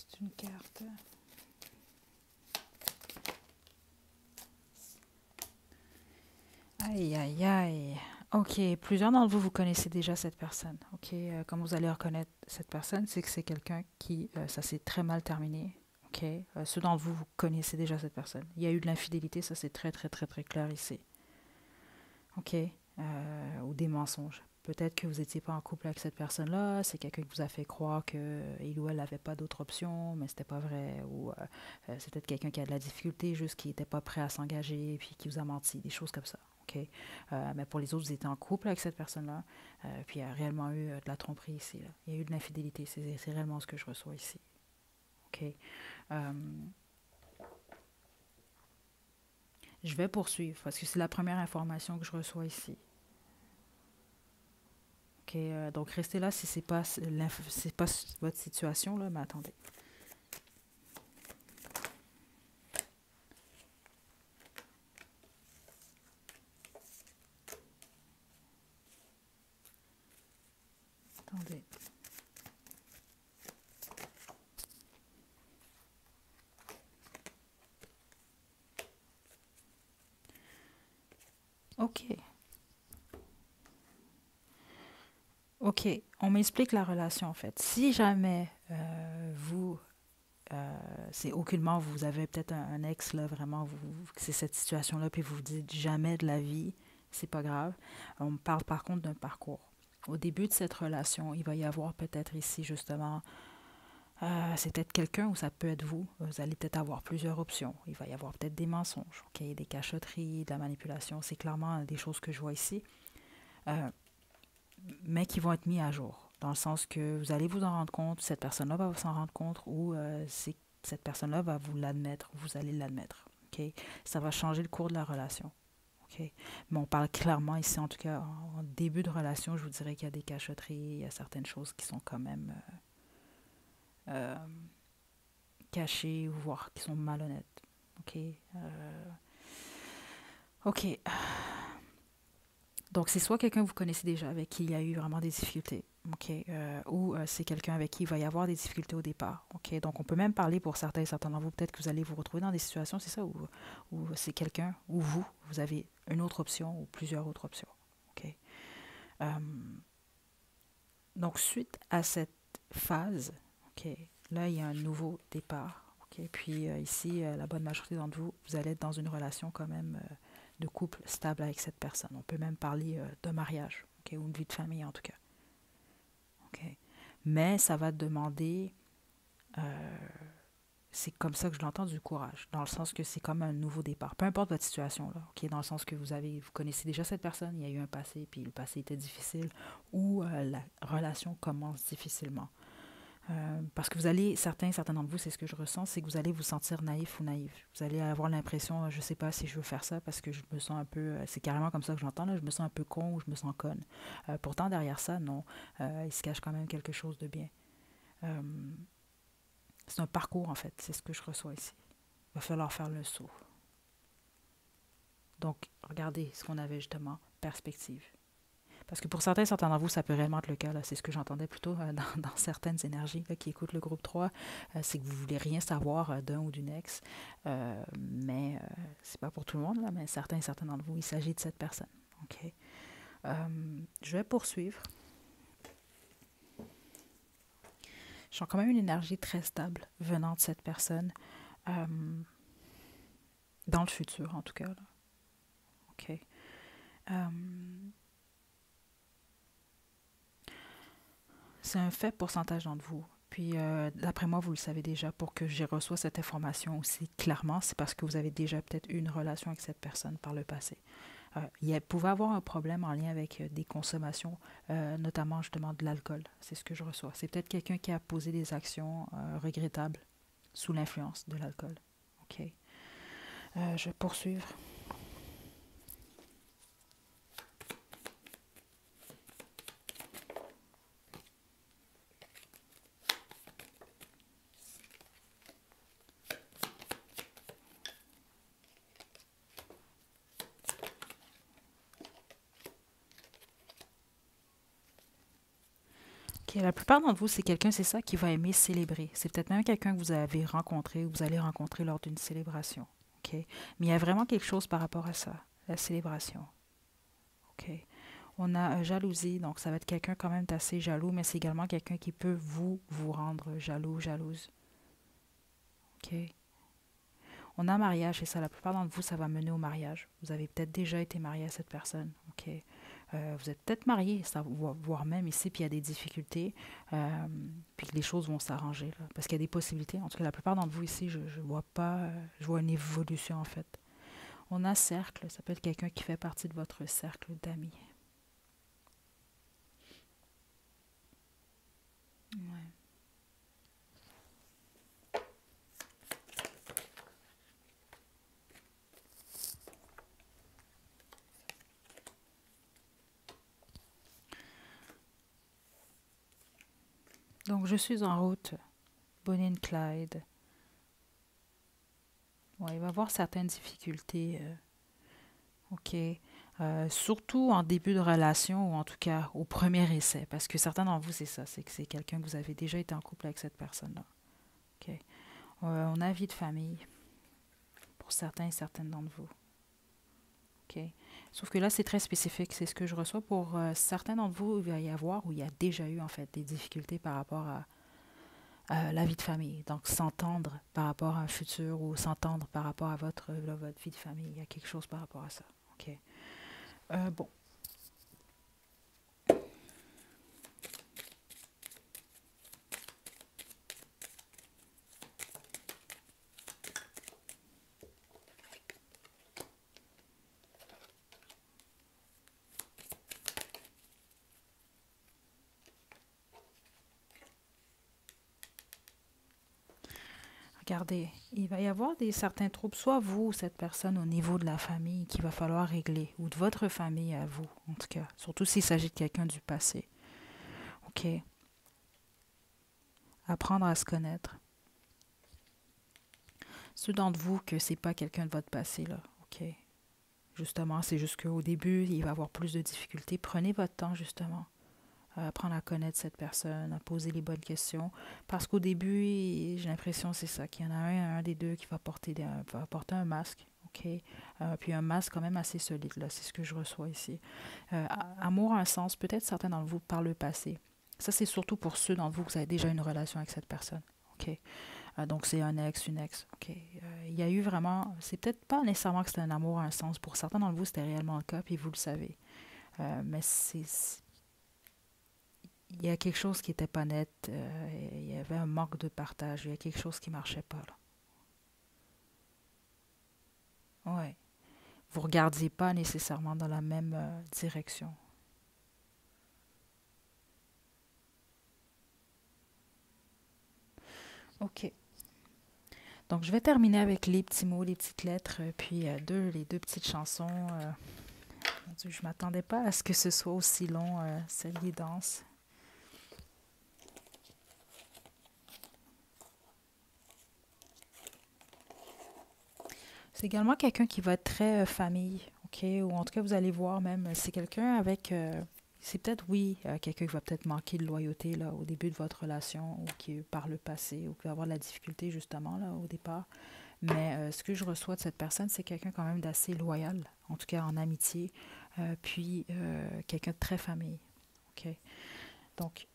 C'est une carte. Aïe, aïe, aïe. Ok, plusieurs d'entre vous, vous connaissez déjà cette personne. Ok, comme vous allez reconnaître cette personne, c'est que c'est quelqu'un qui, ça s'est très mal terminé. Ok, ceux d'entre vous, vous connaissez déjà cette personne. Il y a eu de l'infidélité, ça c'est très, très, très, très clair ici. Ok, ou des mensonges. Peut-être que vous n'étiez pas en couple avec cette personne-là, c'est quelqu'un qui vous a fait croire que il ou elle n'avait pas d'autre option, mais c'était pas vrai. Ou c'est peut-être quelqu'un qui a de la difficulté, juste qui n'était pas prêt à s'engager, puis qui vous a menti, des choses comme ça. Ok, mais pour les autres, vous étiez en couple avec cette personne-là, puis il y a réellement eu de la tromperie ici. Là. Il y a eu de l'infidélité, c'est réellement ce que je reçois ici. Ok, euh, je vais poursuivre parce que c'est la première information que je reçois ici. Ok, donc restez là si c'est pas votre situation là, mais attendez. Attendez. Ok. Ok. On m'explique la relation en fait. Si jamais c'est aucunement, vous avez peut-être un ex là, vraiment, c'est cette situation-là, puis vous vous dites jamais de la vie, c'est pas grave. On parle par contre d'un parcours. Au début de cette relation, il va y avoir peut-être ici justement, c'est peut-être quelqu'un ou ça peut être vous. Vous allez peut-être avoir plusieurs options. Il va y avoir peut-être des mensonges, ok, des cachotteries, de la manipulation. C'est clairement des choses que je vois ici. Euh, mais qui vont être mis à jour. Dans le sens que vous allez vous en rendre compte, cette personne-là va s'en rendre compte, ou cette personne-là va vous l'admettre, vous allez l'admettre. Okay? Ça va changer le cours de la relation. Okay? Mais on parle clairement ici, en tout cas, en début de relation, je vous dirais qu'il y a des cachotteries, il y a certaines choses qui sont quand même euh, cachées, voire qui sont malhonnêtes. OK? OK. Donc, c'est soit quelqu'un que vous connaissez déjà, avec qui il y a eu vraiment des difficultés, ok, ou c'est quelqu'un avec qui il va y avoir des difficultés au départ, ok. Donc, on peut même parler pour certains d'entre vous, peut-être que vous allez vous retrouver dans des situations, c'est ça, où c'est quelqu'un, ou vous avez une autre option ou plusieurs autres options, ok. Euh, donc, suite à cette phase, ok, là, il y a un nouveau départ, ok. Puis ici, la bonne majorité d'entre vous, vous allez être dans une relation quand même de couple stable avec cette personne. On peut même parler de mariage, ok, ou une vie de famille en tout cas. Ok. Mais ça va demander, euh, c'est comme ça que je l'entends, du courage, dans le sens que c'est comme un nouveau départ. Peu importe votre situation, là, ok, dans le sens que vous connaissez déjà cette personne, il y a eu un passé, puis le passé était difficile, ou la relation commence difficilement. Parce que certains d'entre vous, c'est ce que je ressens, c'est que vous allez vous sentir naïf ou naïve. Vous allez avoir l'impression, je ne sais pas si je veux faire ça parce que je me sens un peu, c'est carrément comme ça que j'entends, là, je me sens un peu con ou je me sens conne. Pourtant, derrière ça, non, il se cache quand même quelque chose de bien. Euh, c'est un parcours, en fait, c'est ce que je reçois ici. Il va falloir faire le saut. Donc, regardez ce qu'on avait justement, perspective. Parce que pour certains d'entre vous, ça peut réellement être le cas. Là. C'est ce que j'entendais plutôt dans certaines énergies là, qui écoutent le groupe 3. C'est que vous ne voulez rien savoir d'un ou d'une ex. Mais c'est pas pour tout le monde, là, mais certains d'entre vous, il s'agit de cette personne. OK? Je vais poursuivre. Je sens quand même une énergie très stable venant de cette personne. euh, dans le futur, en tout cas. Là. OK? Euh, c'est un faible pourcentage d'entre vous. Puis, d'après moi, vous le savez déjà, pour que j'ai reçois cette information aussi clairement, c'est parce que vous avez déjà peut-être eu une relation avec cette personne par le passé. Il pouvait avoir un problème en lien avec des consommations, notamment justement de l'alcool. C'est ce que je reçois. C'est peut-être quelqu'un qui a posé des actions regrettables sous l'influence de l'alcool. OK. Je vais poursuivre. Ok, la plupart d'entre vous, c'est quelqu'un, c'est ça, qui va aimer célébrer. C'est peut-être même quelqu'un que vous avez rencontré ou vous allez rencontrer lors d'une célébration. Ok, mais il y a vraiment quelque chose par rapport à ça, la célébration. Ok, on a jalousie, donc ça va être quelqu'un quand même d'assez jaloux, mais c'est également quelqu'un qui peut vous rendre jaloux, jalouse. Ok, on a mariage, et ça, la plupart d'entre vous, ça va mener au mariage. Vous avez peut-être déjà été marié à cette personne. Ok, vous êtes peut-être marié, voire même ici, puis il y a des difficultés, puis que les choses vont s'arranger, là, parce qu'il y a des possibilités. En tout cas, la plupart d'entre vous ici, je vois pas, je vois une évolution en fait. On a cercle, ça peut être quelqu'un qui fait partie de votre cercle d'amis. Ouais. Donc, je suis en route, Bonnie and Clyde. Ouais, il va y avoir certaines difficultés, ok. Surtout en début de relation ou en tout cas au premier essai, parce que certains d'entre vous, c'est ça, c'est que c'est quelqu'un que vous avez déjà été en couple avec cette personne-là. Ok. On a vie de famille pour certains et certaines d'entre vous. Ok. Sauf que là, c'est très spécifique. C'est ce que je reçois pour certains d'entre vous. Il va y avoir ou il y a déjà eu en fait des difficultés par rapport à la vie de famille. Donc, s'entendre par rapport à un futur ou s'entendre par rapport à votre vie de famille. Il y a quelque chose par rapport à ça. Ok. Bon. Regardez, il va y avoir certains troubles, soit vous ou cette personne au niveau de la famille qu'il va falloir régler, ou de votre famille à vous, en tout cas, surtout s'il s'agit de quelqu'un du passé. OK. Apprendre à se connaître. Ceux d'entre vous que c'est pas quelqu'un de votre passé, là. OK. Justement, c'est juste qu'au début, il va y avoir plus de difficultés. Prenez votre temps, justement, à apprendre à connaître cette personne, à poser les bonnes questions. Parce qu'au début, j'ai l'impression, c'est ça, qu'il y en a un des deux qui va porter un masque. OK? Puis un masque quand même assez solide, là. C'est ce que je reçois ici. Amour a un sens, peut-être certains d'entre vous par le passé. Ça, c'est surtout pour ceux d'entre vous que vous avez déjà une relation avec cette personne. OK? Donc, c'est un ex, une ex. OK. Il y a eu vraiment. C'est peut-être pas nécessairement que c'était un amour à un sens. Pour certains d'entre vous, c'était réellement le cas, puis vous le savez. Mais il y a quelque chose qui n'était pas net. Il y avait un manque de partage. Il y a quelque chose qui ne marchait pas, là. Ouais. Vous ne regardiez pas nécessairement dans la même direction. OK. Donc, je vais terminer avec les petits mots, les petites lettres, puis les deux petites chansons. Mon Dieu, je ne m'attendais pas à ce que ce soit aussi long, cette guidance. C'est également quelqu'un qui va être très famille, OK? Ou en tout cas, vous allez voir même, c'est quelqu'un avec... c'est peut-être, oui, quelqu'un qui va peut-être manquer de loyauté là, au début de votre relation ou qui, par le passé, ou qui va avoir de la difficulté justement là, au départ. Mais ce que je reçois de cette personne, c'est quelqu'un quand même d'assez loyal, en tout cas en amitié, puis quelqu'un de très famille, OK? Donc,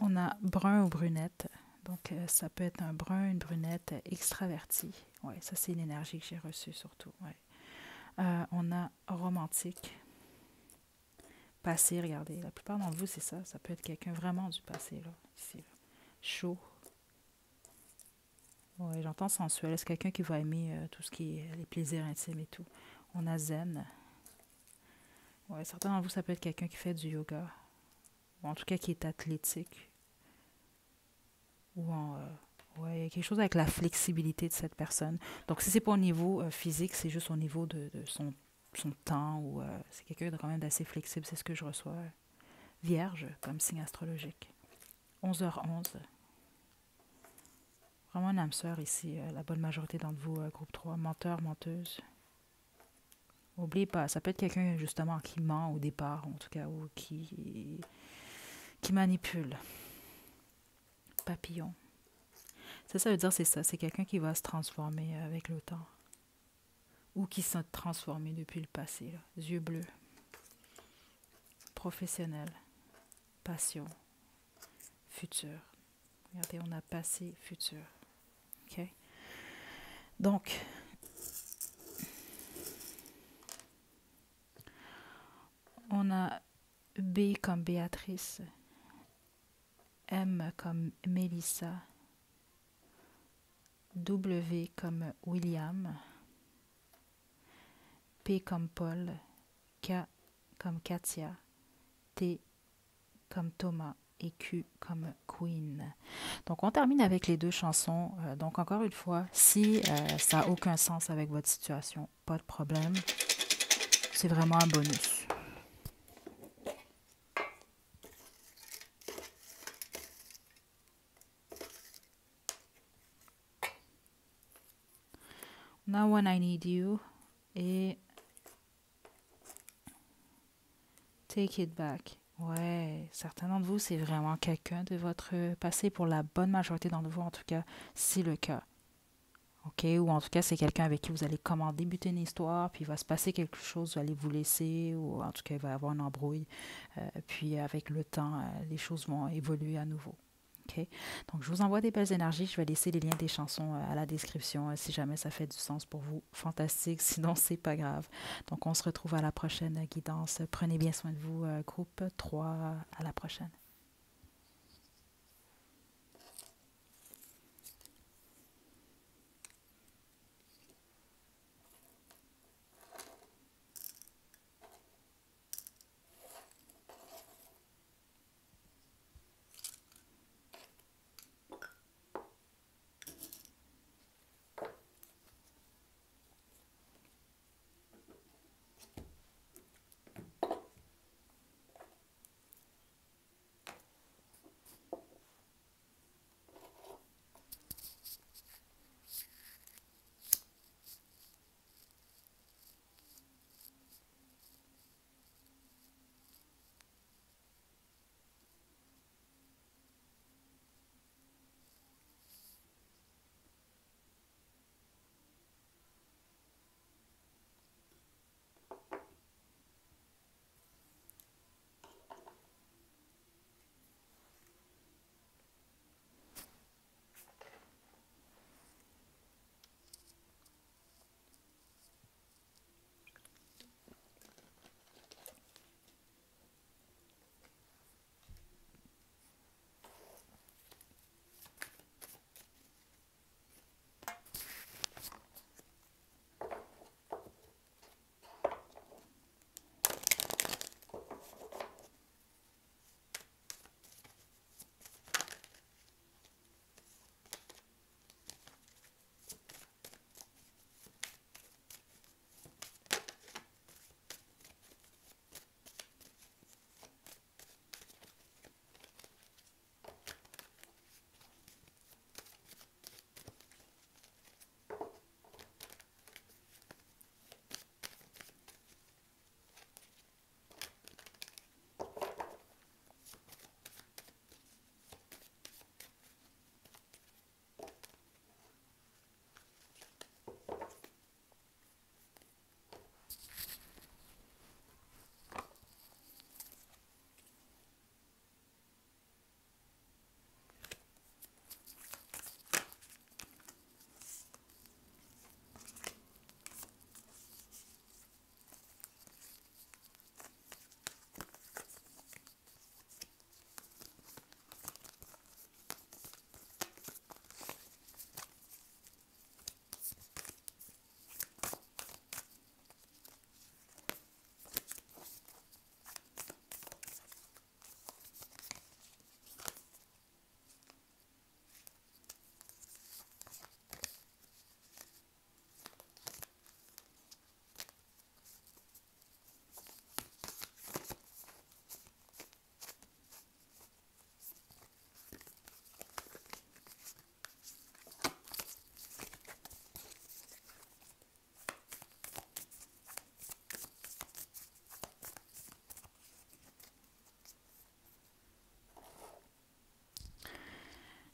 on a brun ou brunette. Donc, ça peut être un brun, une brunette extravertie. Oui, ça, c'est l'énergie que j'ai reçue surtout. Ouais. On a romantique, passé, regardez. La plupart d'entre vous, c'est ça. Ça peut être quelqu'un vraiment du passé, là. Ici, là. Chaud. Oui, j'entends sensuel. C'est quelqu'un qui va aimer tout ce qui est les plaisirs intimes et tout. On a zen. Oui, certains d'entre vous, ça peut être quelqu'un qui fait du yoga. Ou en tout cas qui est athlétique. Ou en, ouais, il y a quelque chose avec la flexibilité de cette personne. Donc, si c'est pas au niveau physique, c'est juste au niveau de son temps ou c'est quelqu'un de quand même d'assez flexible, c'est ce que je reçois. Vierge comme signe astrologique. 11h11. Vraiment une âme sœur ici, la bonne majorité d'entre vous, groupe 3, menteur, menteuse. N'oubliez pas, ça peut être quelqu'un justement qui ment au départ, en tout cas, ou qui manipule. Papillon. Ça veut dire c'est ça, c'est quelqu'un qui va se transformer avec le temps. Ou qui s'est transformé depuis le passé. Là. Yeux bleus. Professionnel. Passion. Futur. Regardez, on a passé, futur. OK? Donc, on a B comme Béatrice, M comme Mélissa, W comme William, P comme Paul, K comme Katia, T comme Thomas et Q comme Queen. Donc, on termine avec les deux chansons. Donc, encore une fois, si ça n'a aucun sens avec votre situation, pas de problème. C'est vraiment un bonus. Now When I Need You et Take It Back. Ouais, certains d'entre vous, c'est vraiment quelqu'un de votre passé, pour la bonne majorité d'entre vous, en tout cas, c'est le cas. OK? Ou en tout cas, c'est quelqu'un avec qui vous allez débuter une histoire, puis il va se passer quelque chose, vous allez vous laisser, ou en tout cas, il va y avoir une embrouille. Puis avec le temps, les choses vont évoluer à nouveau. OK? Donc, je vous envoie des belles énergies. Je vais laisser les liens des chansons à la description si jamais ça fait du sens pour vous. Fantastique. Sinon, c'est pas grave. Donc, on se retrouve à la prochaine guidance. Prenez bien soin de vous, groupe 3. À la prochaine.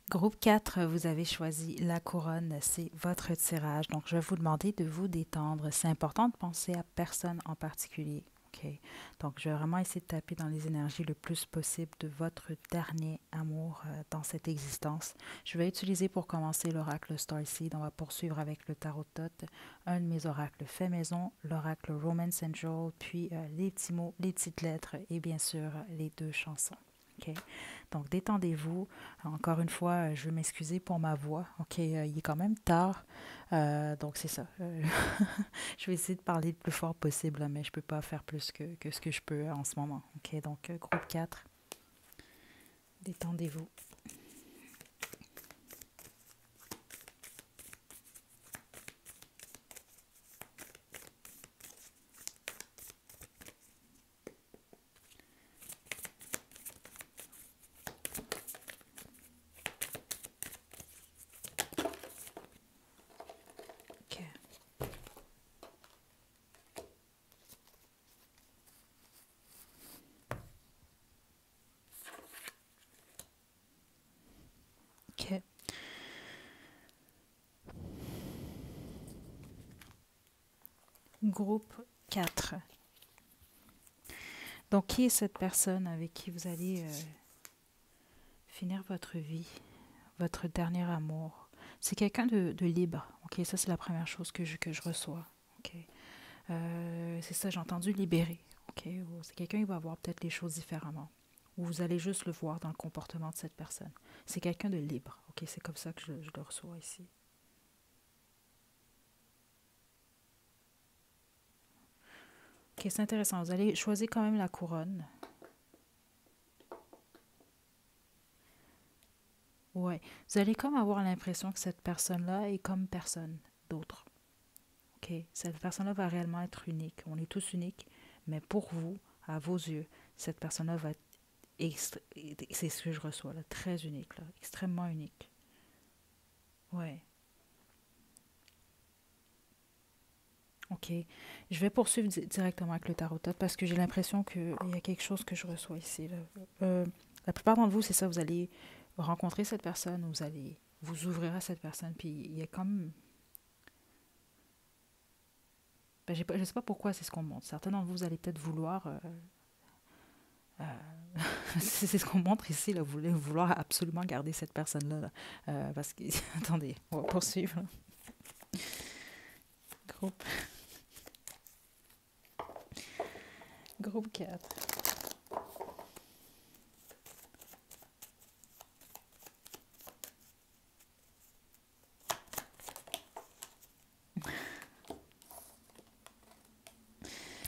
Groupe 4, vous avez choisi la couronne, c'est votre tirage. Donc, je vais vous demander de vous détendre. C'est important de penser à personne en particulier. OK? Donc, je vais vraiment essayer de taper dans les énergies le plus possible de votre dernier amour dans cette existence. Je vais utiliser pour commencer l'oracle Starseed. On va poursuivre avec le tarot de Thoth, un de mes oracles fait maison, l'oracle Romance Angel, puis les petits mots, les petites lettres et bien sûr les deux chansons. OK? Donc, détendez-vous. Encore une fois, je veux m'excuser pour ma voix. OK, il est quand même tard. Donc, c'est ça. Je vais essayer de parler le plus fort possible, mais je ne peux pas faire plus que ce que je peux en ce moment. OK, donc, groupe 4, détendez-vous. OK. OK. Groupe 4. Donc, qui est cette personne avec qui vous allez finir votre vie, votre dernier amour? C'est quelqu'un de libre. OK, ça, c'est la première chose que je reçois. OK. C'est ça, j'ai entendu libérer. OK. Ou c'est quelqu'un qui va voir peut-être les choses différemment. Ou vous allez juste le voir dans le comportement de cette personne. C'est quelqu'un de libre. OK, c'est comme ça que je le reçois ici. OK, c'est intéressant. Vous allez choisir quand même la couronne. Ouais. Vous allez comme avoir l'impression que cette personne-là est comme personne d'autre. OK. Cette personne-là va réellement être unique. On est tous uniques, mais pour vous, à vos yeux, cette personne-là va être c'est ce que je reçois, là, très unique, là, extrêmement unique. Ouais. OK. Je vais poursuivre directement avec le tarot top parce que j'ai l'impression qu'il y a quelque chose que je reçois ici, là. Euh, la plupart d'entre vous, c'est ça, vous allez rencontrer cette personne, vous allez vous ouvrir à cette personne, puis il y a comme... Ben, je sais pas pourquoi c'est ce qu'on montre. Certains d'entre vous, vous allez peut-être vouloir... euh, c'est ce qu'on montre ici, là, vous voulez vouloir absolument garder cette personne-là. Là. Parce que... Attendez, on va poursuivre. Groupe, groupe 4.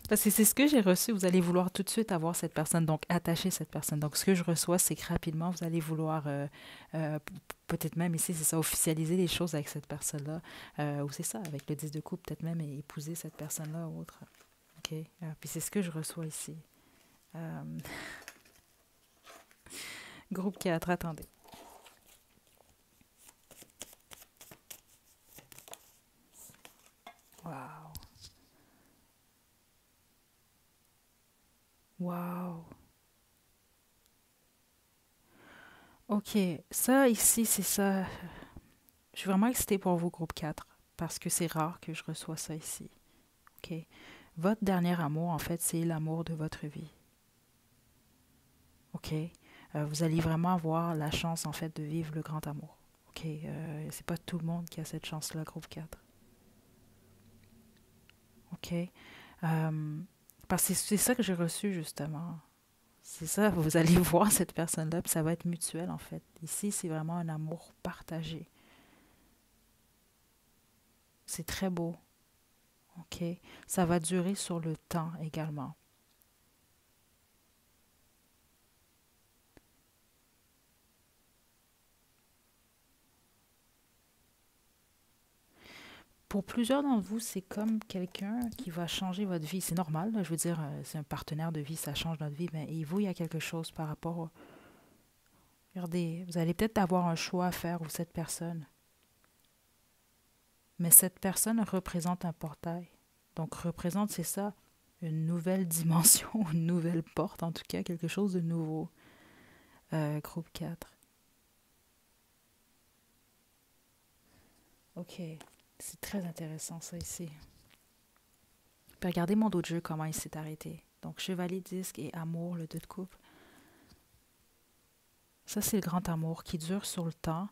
Parce que c'est ce que j'ai reçu. Vous allez vouloir tout de suite avoir cette personne, donc attacher cette personne. Donc, ce que je reçois, c'est que rapidement, vous allez vouloir, peut-être même ici, c'est ça, officialiser les choses avec cette personne-là. Ou c'est ça, avec le 10 de coupe, peut-être même épouser cette personne-là ou autre. OK? Puis c'est ce que je reçois ici. Euh, groupe 4, attendez. Wow. Wow. OK. Ça, ici, c'est ça. Je suis vraiment excitée pour vous, groupe 4, parce que c'est rare que je reçois ça ici. OK? Votre dernier amour, en fait, c'est l'amour de votre vie. OK? Vous allez vraiment avoir la chance, en fait, de vivre le grand amour. OK? C'est pas tout le monde qui a cette chance-là, groupe 4. OK? Parce que c'est ça que j'ai reçu, justement. C'est ça, vous allez voir cette personne-là, puis ça va être mutuel, en fait. Ici, c'est vraiment un amour partagé. C'est très beau. OK? Ça va durer sur le temps également. Pour plusieurs d'entre vous, c'est comme quelqu'un qui va changer votre vie. C'est normal, là, je veux dire, c'est un partenaire de vie, ça change notre vie, mais et vous, il y a quelque chose par rapport... Regardez, vous allez peut-être avoir un choix à faire ou cette personne. Mais cette personne représente un portail. Donc, représente, c'est ça, une nouvelle dimension, une nouvelle porte, en tout cas, quelque chose de nouveau. Groupe 4. OK. C'est très intéressant, ça, ici. Puis regardez mon dos de jeu, comment il s'est arrêté. Donc, chevalier, disque et amour, le 2 de coupe. Ça, c'est le grand amour qui dure sur le temps.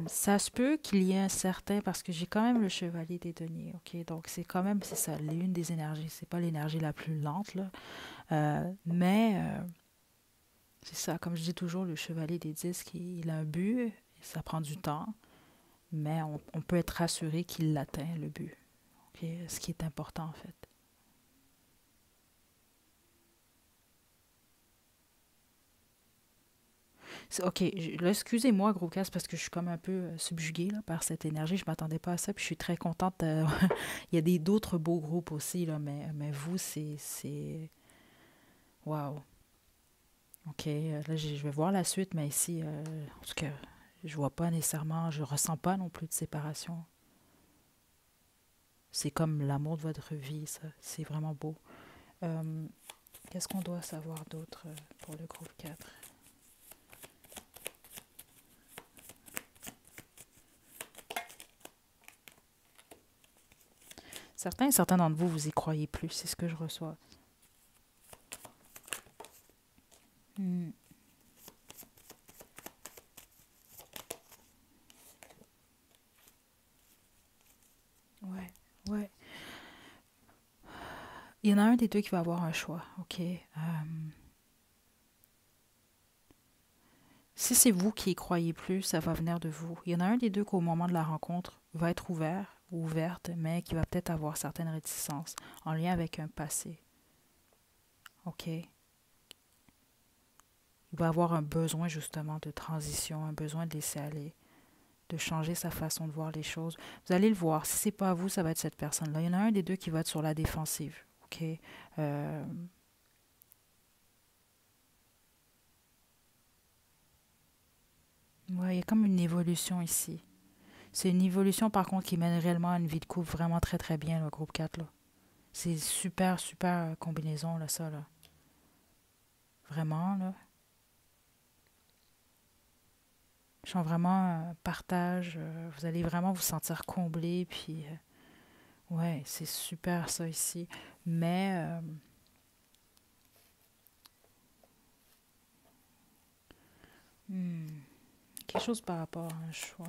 Ça se peut qu'il y ait un certain, parce que j'ai quand même le chevalier des deniers, ok? Donc, c'est quand même, c'est ça, l'une des énergies. C'est pas l'énergie la plus lente, là. Mais, c'est ça, comme je dis toujours, le chevalier des disques, il a un but, ça prend du temps, mais on peut être rassuré qu'il l'atteint, le but. Ok? Ce qui est important, en fait. OK, là, excusez-moi, gros casse, parce que je suis comme un peu subjuguée là, par cette énergie. Je m'attendais pas à ça, puis je suis très contente. Il y a d'autres beaux groupes aussi, là, mais vous, c'est... Waouh! OK, là, je vais voir la suite, mais ici, en tout cas, je vois pas nécessairement, je ressens pas non plus de séparation. C'est comme l'amour de votre vie, ça. C'est vraiment beau. Euh, Qu'est-ce qu'on doit savoir d'autre pour le groupe 4? Certains d'entre vous, vous y croyez plus, c'est ce que je reçois. Hmm. Ouais, ouais. Il y en a un des deux qui va avoir un choix, OK? Si c'est vous qui y croyez plus, ça va venir de vous. Il y en a un des deux qu'au moment de la rencontre va être ouvert ou ouverte, mais qui va peut-être avoir certaines réticences en lien avec un passé, OK? Il va avoir un besoin justement de transition, un besoin de laisser aller, de changer sa façon de voir les choses. Vous allez le voir. Si c'est pas vous, ça va être cette personne-là. Il y en a un des deux qui va être sur la défensive, OK? Euh, ouais, il y a comme une évolution ici. C'est une évolution, par contre, qui mène réellement à une vie de couple vraiment très, très bien, le groupe 4 là. C'est super, super combinaison, là, ça, là. Vraiment, là. Je sens vraiment un partage. Vous allez vraiment vous sentir comblé, puis... ouais, c'est super, ça, ici. Mais... hmm, quelque chose par rapport à un choix.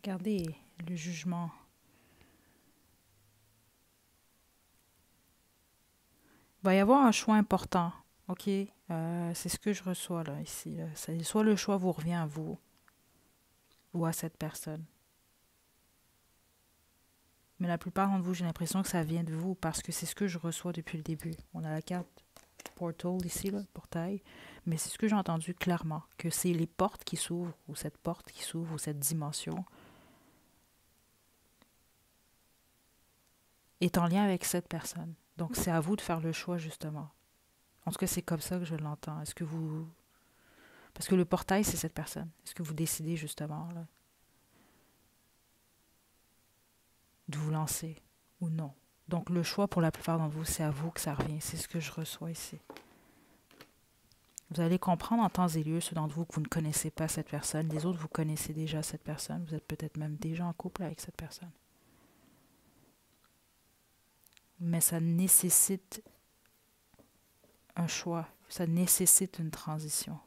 Regardez le jugement. Il va y avoir un choix important, OK? C'est ce que je reçois, là, ici. Là. Soit le choix vous revient à vous ou à cette personne. Mais la plupart d'entre vous, j'ai l'impression que ça vient de vous parce que c'est ce que je reçois depuis le début. On a la carte portal ici, là, portail. Mais c'est ce que j'ai entendu clairement, que c'est les portes qui s'ouvrent, ou cette porte qui s'ouvre, ou cette dimension, est en lien avec cette personne. Donc c'est à vous de faire le choix, justement. En tout cas, c'est comme ça que je l'entends. Est-ce que vous... Parce que le portail, c'est cette personne. Est-ce que vous décidez, justement, là, de vous lancer ou non? Donc le choix, pour la plupart d'entre vous, c'est à vous que ça revient. C'est ce que je reçois ici. Vous allez comprendre en temps et lieu, ceux d'entre vous que vous ne connaissez pas cette personne. Les autres, vous connaissez déjà cette personne. Vous êtes peut-être même déjà en couple avec cette personne. Mais ça nécessite un choix. Ça nécessite une transition.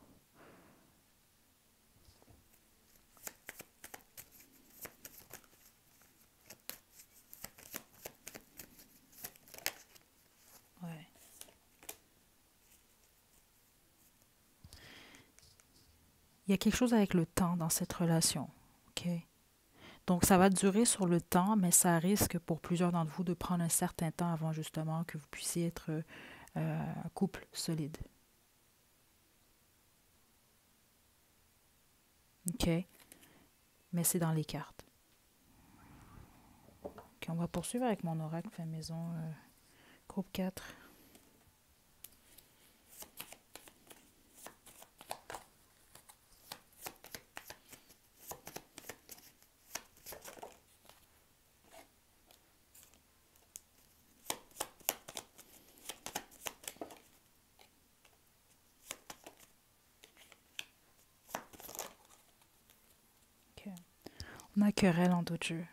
Ouais. Il y a quelque chose avec le temps dans cette relation. OK? Donc, ça va durer sur le temps, mais ça risque pour plusieurs d'entre vous de prendre un certain temps avant justement que vous puissiez être un couple solide. OK? Mais c'est dans les cartes. OK, on va poursuivre avec mon oracle fait maison groupe 4. On a querelle en d'autres jeux.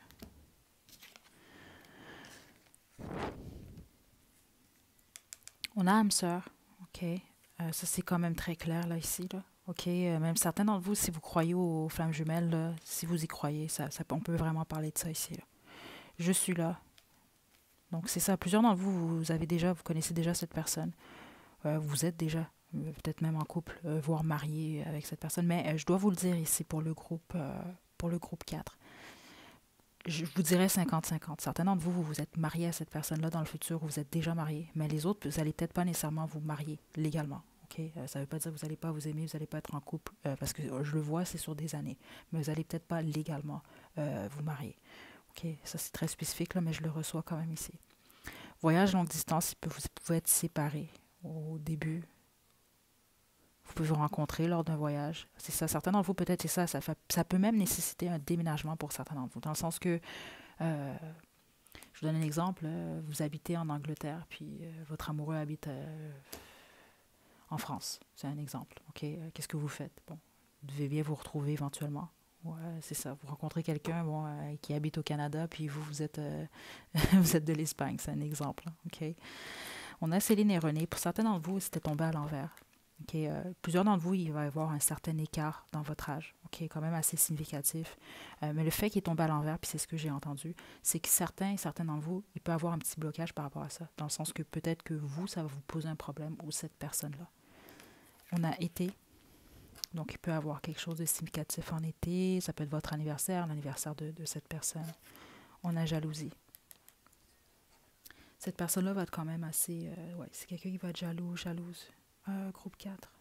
On a âme sœur. OK. Ça, c'est quand même très clair, là, ici, là. OK. Même certains d'entre vous, si vous croyez aux flammes jumelles, là, si vous y croyez, on peut vraiment parler de ça ici, là. Je suis là. Donc, c'est ça. Plusieurs d'entre vous, vous connaissez déjà cette personne. Vous êtes déjà, peut-être même en couple, voire marié avec cette personne. Mais je dois vous le dire ici pour le groupe 4. Je vous dirais 50-50. Certains d'entre vous, vous êtes mariés à cette personne-là dans le futur, vous êtes déjà mariés. Mais les autres, vous n'allez peut-être pas nécessairement vous marier légalement. OK? Ça ne veut pas dire que vous n'allez pas vous aimer, vous n'allez pas être en couple, parce que je le vois, c'est sur des années. Mais vous n'allez peut-être pas légalement vous marier. OK? Ça, c'est très spécifique, là, mais je le reçois quand même ici. Voyage longue distance, vous pouvez être séparés au début. Vous pouvez vous rencontrer lors d'un voyage. C'est ça. Certains d'entre vous, peut-être, c'est ça. Ça peut même nécessiter un déménagement pour certains d'entre vous. Dans le sens que, euh, je vous donne un exemple. Vous habitez en Angleterre, puis votre amoureux habite en France. C'est un exemple. OK? Qu'est-ce que vous faites? Bon, vous devez bien vous retrouver éventuellement. Ouais, c'est ça. Vous rencontrez quelqu'un bon, qui habite au Canada, puis vous êtes, vous êtes de l'Espagne. C'est un exemple. OK? On a Céline et René. Pour certains d'entre vous, c'était tombé à l'envers. Okay, plusieurs d'entre vous, il va y avoir un certain écart dans votre âge, okay, quand même assez significatif. Mais le fait qu'il est tombé à l'envers, puis c'est ce que j'ai entendu, c'est que certains d'entre vous, il peut avoir un petit blocage par rapport à ça, dans le sens que peut-être que vous, ça va vous poser un problème ou cette personne-là. On a été, donc il peut y avoir quelque chose de significatif en été, ça peut être votre anniversaire, l'anniversaire de cette personne. On a jalousie. Cette personne-là va être quand même assez... ouais, c'est quelqu'un qui va être jaloux, jalouse. Groupe 4.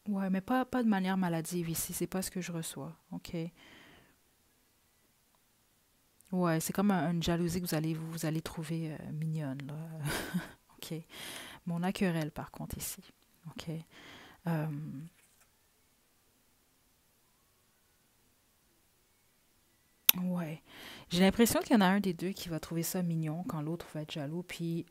Ouais, mais pas de manière maladive ici, c'est pas ce que je reçois. OK. Ouais, c'est comme une jalousie que vous allez trouver mignonne, là. OK. Mon querelle, par contre, ici. OK. Euh, ouais. J'ai l'impression qu'il y en a un des deux qui va trouver ça mignon quand l'autre va être jaloux, puis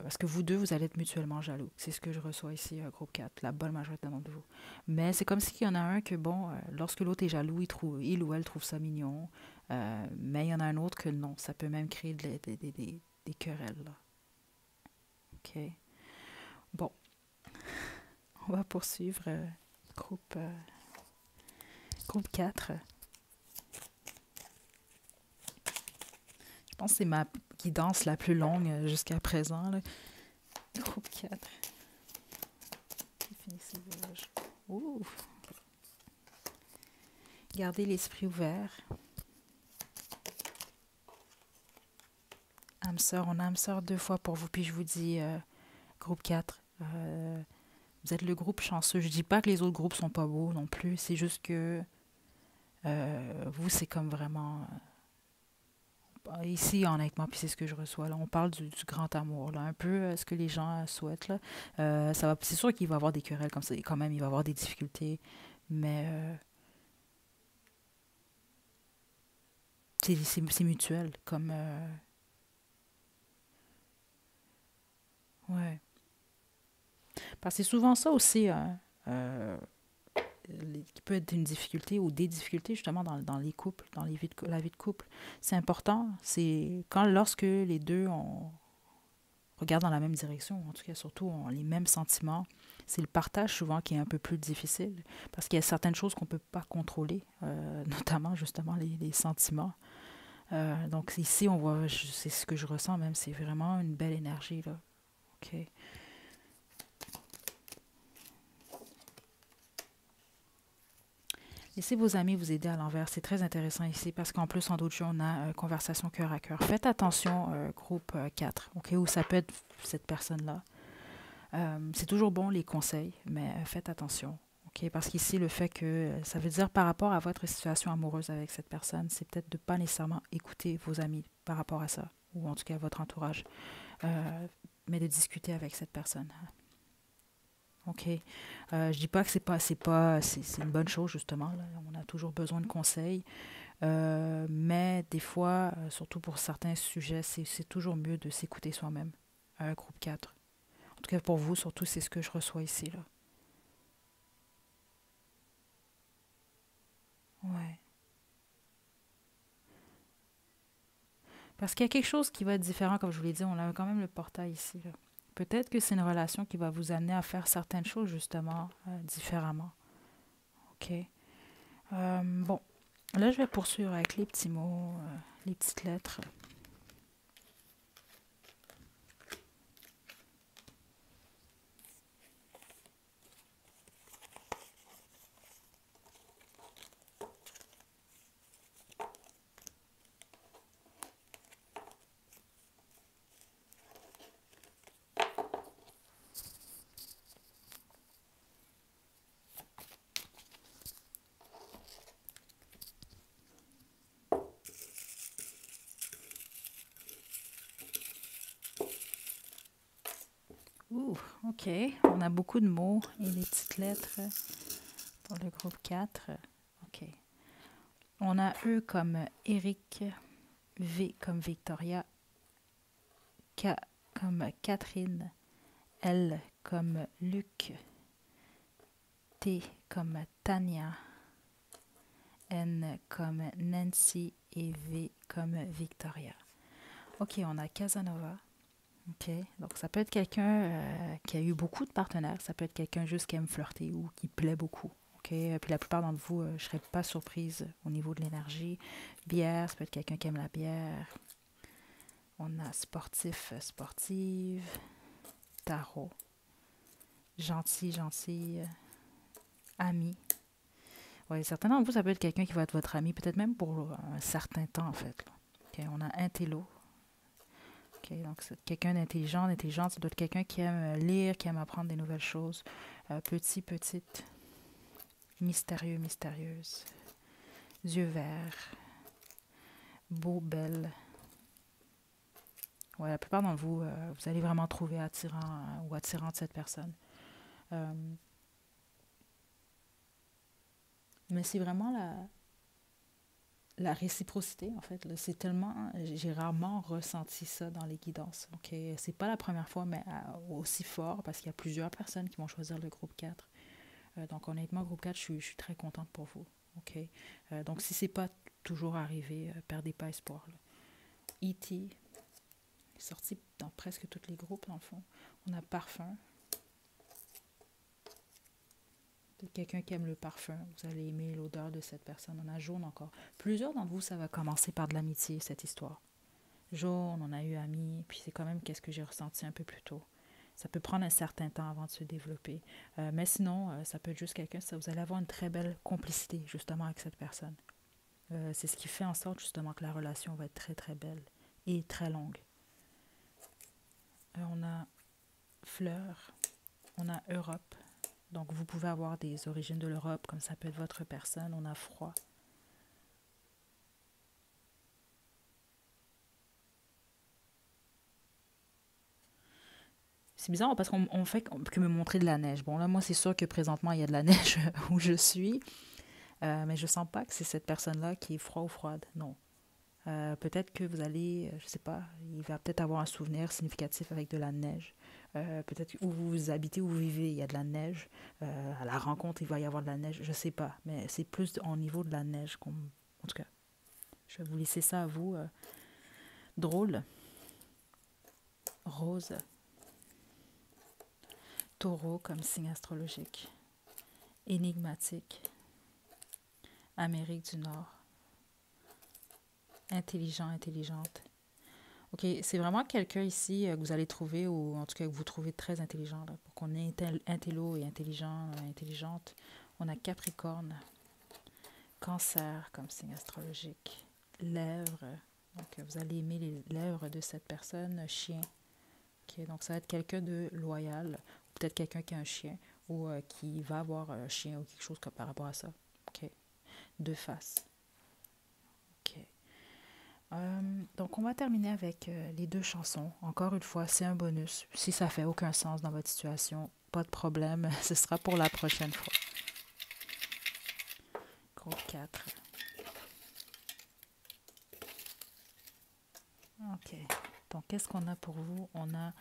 parce que vous deux, vous allez être mutuellement jaloux. C'est ce que je reçois ici, groupe 4, la bonne majorité d'entre vous. Mais c'est comme s'il y en a un que, bon, lorsque l'autre est jaloux, il ou elle trouve ça mignon, mais il y en a un autre que non, ça peut même créer des querelles, là. OK. Bon, on va poursuivre groupe, euh, groupe 4. Je pense que c'est ma guidance la plus longue jusqu'à présent, là. Groupe 4. Définissez vos âges. Ouh. Gardez l'esprit ouvert. Âme sœur, on a âme sœur 2 fois pour vous. Puis je vous dis, groupe 4, vous êtes le groupe chanceux. Je dis pas que les autres groupes sont pas beaux non plus. C'est juste que vous, c'est comme vraiment... ici, honnêtement, puis c'est ce que je reçois. Là, on parle du grand amour. Là, un peu ce que les gens souhaitent. Là. C'est sûr qu'il va y avoir des querelles comme ça. Et quand même, il va y avoir des difficultés. Mais c'est mutuel. Comme... ouais. Parce que c'est souvent ça aussi, hein, qui peut être une difficulté ou des difficultés justement dans les couples, dans la vie de couple. C'est important, c'est lorsque les deux regardent dans la même direction, en tout cas surtout ont les mêmes sentiments, c'est le partage souvent qui est un peu plus difficile parce qu'il y a certaines choses qu'on ne peut pas contrôler, notamment justement les sentiments. Donc ici, on voit, c'est ce que je ressens même, c'est vraiment une belle énergie là. OK. Laissez vos amis vous aider à l'envers. C'est très intéressant ici parce qu'en plus, en d'autres jeux, on a conversation cœur à cœur. Faites attention, groupe 4, OK, où ça peut être cette personne-là. C'est toujours bon les conseils, mais faites attention. OK, parce qu'ici, le fait que ça veut dire par rapport à votre situation amoureuse avec cette personne, c'est peut-être de ne pas nécessairement écouter vos amis par rapport à ça, ou en tout cas votre entourage, mais de discuter avec cette personne. OK. Je dis pas que c'est une bonne chose, justement. Là. On a toujours besoin de conseils. Mais des fois, surtout pour certains sujets, c'est toujours mieux de s'écouter soi-même. Groupe 4. En tout cas, pour vous, surtout, c'est ce que je reçois ici. Là. Ouais. Parce qu'il y a quelque chose qui va être différent, comme je vous l'ai dit, on a quand même le portail ici, là. Peut-être que c'est une relation qui va vous amener à faire certaines choses, justement, différemment. OK? Bon, là, je vais poursuivre avec les petits mots, les petites lettres. Ouh, OK. On a beaucoup de mots et des petites lettres pour le groupe 4. OK. On a E comme Eric, V comme Victoria, K comme Catherine, L comme Luc, T comme Tania, N comme Nancy et V comme Victoria. OK, on a Casanova. OK, donc ça peut être quelqu'un qui a eu beaucoup de partenaires, ça peut être quelqu'un juste qui aime flirter ou qui plaît beaucoup. OK, puis la plupart d'entre vous, je ne serais pas surprise au niveau de l'énergie. Bière, ça peut être quelqu'un qui aime la bière. On a sportif, sportive, tarot, gentil, gentil, ami. Oui, certains d'entre vous, ça peut être quelqu'un qui va être votre ami, peut-être même pour un certain temps, en fait. Là. OK, on a intello. OK, donc c'est quelqu'un d'intelligent, d'intelligente, ça doit être quelqu'un qui aime lire, qui aime apprendre des nouvelles choses. Petit, petite, mystérieux, mystérieuse, yeux verts, beau, belle. Ouais, la plupart d'entre vous, vous allez vraiment trouver attirant ou attirante cette personne. Euh, mais c'est vraiment la réciprocité, en fait. Là. C'est tellement... J'ai rarement ressenti ça dans les guidances. OK? C'est pas la première fois, mais aussi fort, parce qu'il y a plusieurs personnes qui vont choisir le groupe 4. Donc, honnêtement, groupe 4, je suis très contente pour vous. OK? Donc, si c'est pas toujours arrivé, perdez pas espoir. Là. E.T., sorti dans presque tous les groupes, dans le fond. On a parfum. Quelqu'un qui aime le parfum, vous allez aimer l'odeur de cette personne. On a jaune encore. Plusieurs d'entre vous, ça va commencer par de l'amitié, cette histoire. Jaune, on a eu ami, puis c'est quand même qu'est-ce que j'ai ressenti un peu plus tôt. Ça peut prendre un certain temps avant de se développer. Mais sinon, ça peut être juste quelqu'un, ça, vous allez avoir une très belle complicité, justement, avec cette personne. C'est ce qui fait en sorte, justement, que la relation va être très, très belle et très longue. On a fleurs, on a Europe. Donc, vous pouvez avoir des origines de l'Europe, comme ça peut être votre personne. On a froid. C'est bizarre parce qu'on fait que me montrer de la neige. Bon, là, moi, c'est sûr que présentement, il y a de la neige où je suis. Mais je sens pas que c'est cette personne-là qui est froid ou froide. Non. Peut-être que vous allez, je sais pas, il va peut-être avoir un souvenir significatif avec de la neige. Peut-être où vous habitez, où vous vivez, il y a de la neige. À la rencontre, il va y avoir de la neige. Je sais pas. Mais c'est plus au niveau de la neige qu'on... En tout cas, je vais vous laisser ça à vous. Drôle. Rose. Taureau comme signe astrologique. Énigmatique. Amérique du Nord. Intelligent, intelligente. OK, c'est vraiment quelqu'un ici que vous allez trouver, ou en tout cas que vous trouvez très intelligent, là, pour qu'on ait intello et intelligent, intelligente. On a Capricorne, Cancer comme signe astrologique, Lèvres. Donc, vous allez aimer les lèvres de cette personne, chien. OK, donc ça va être quelqu'un de loyal, ou peut-être quelqu'un qui a un chien, ou qui va avoir un chien ou quelque chose comme par rapport à ça. OK, deux faces. OK. Donc, on va terminer avec les deux chansons. Encore une fois, c'est un bonus. Si ça fait aucun sens dans votre situation, pas de problème. Ce sera pour la prochaine fois. Groupe 4. OK. Donc, qu'est-ce qu'on a pour vous? On a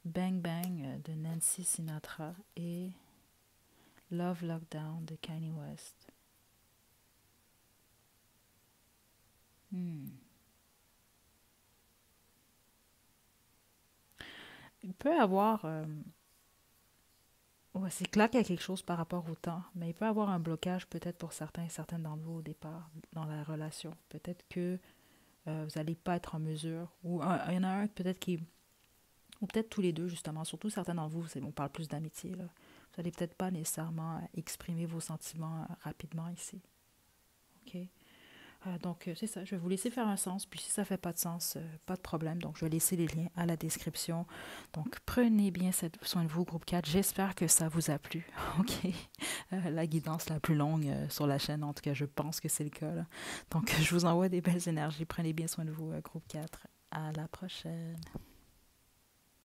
Bang Bang de Nancy Sinatra et Love Lockdown de Kanye West. il peut avoir... ouais, c'est clair qu'il y a quelque chose par rapport au temps, mais il peut avoir un blocage peut-être pour certains et certaines d'entre vous au départ dans la relation. Peut-être que vous n'allez pas être en mesure, ou il y en a un peut-être qui, ou peut-être tous les deux justement, surtout certains d'entre vous, on parle plus d'amitié, là. Vous n'allez peut-être pas nécessairement exprimer vos sentiments rapidement ici. OK? Donc, c'est ça. Je vais vous laisser faire un sens. Puis, si ça ne fait pas de sens, pas de problème. Donc, je vais laisser les liens à la description. Donc, prenez bien soin de vous, groupe 4. J'espère que ça vous a plu. OK? La guidance la plus longue sur la chaîne. En tout cas, je pense que c'est le cas, là. Donc, je vous envoie des belles énergies. Prenez bien soin de vous, groupe 4. À la prochaine.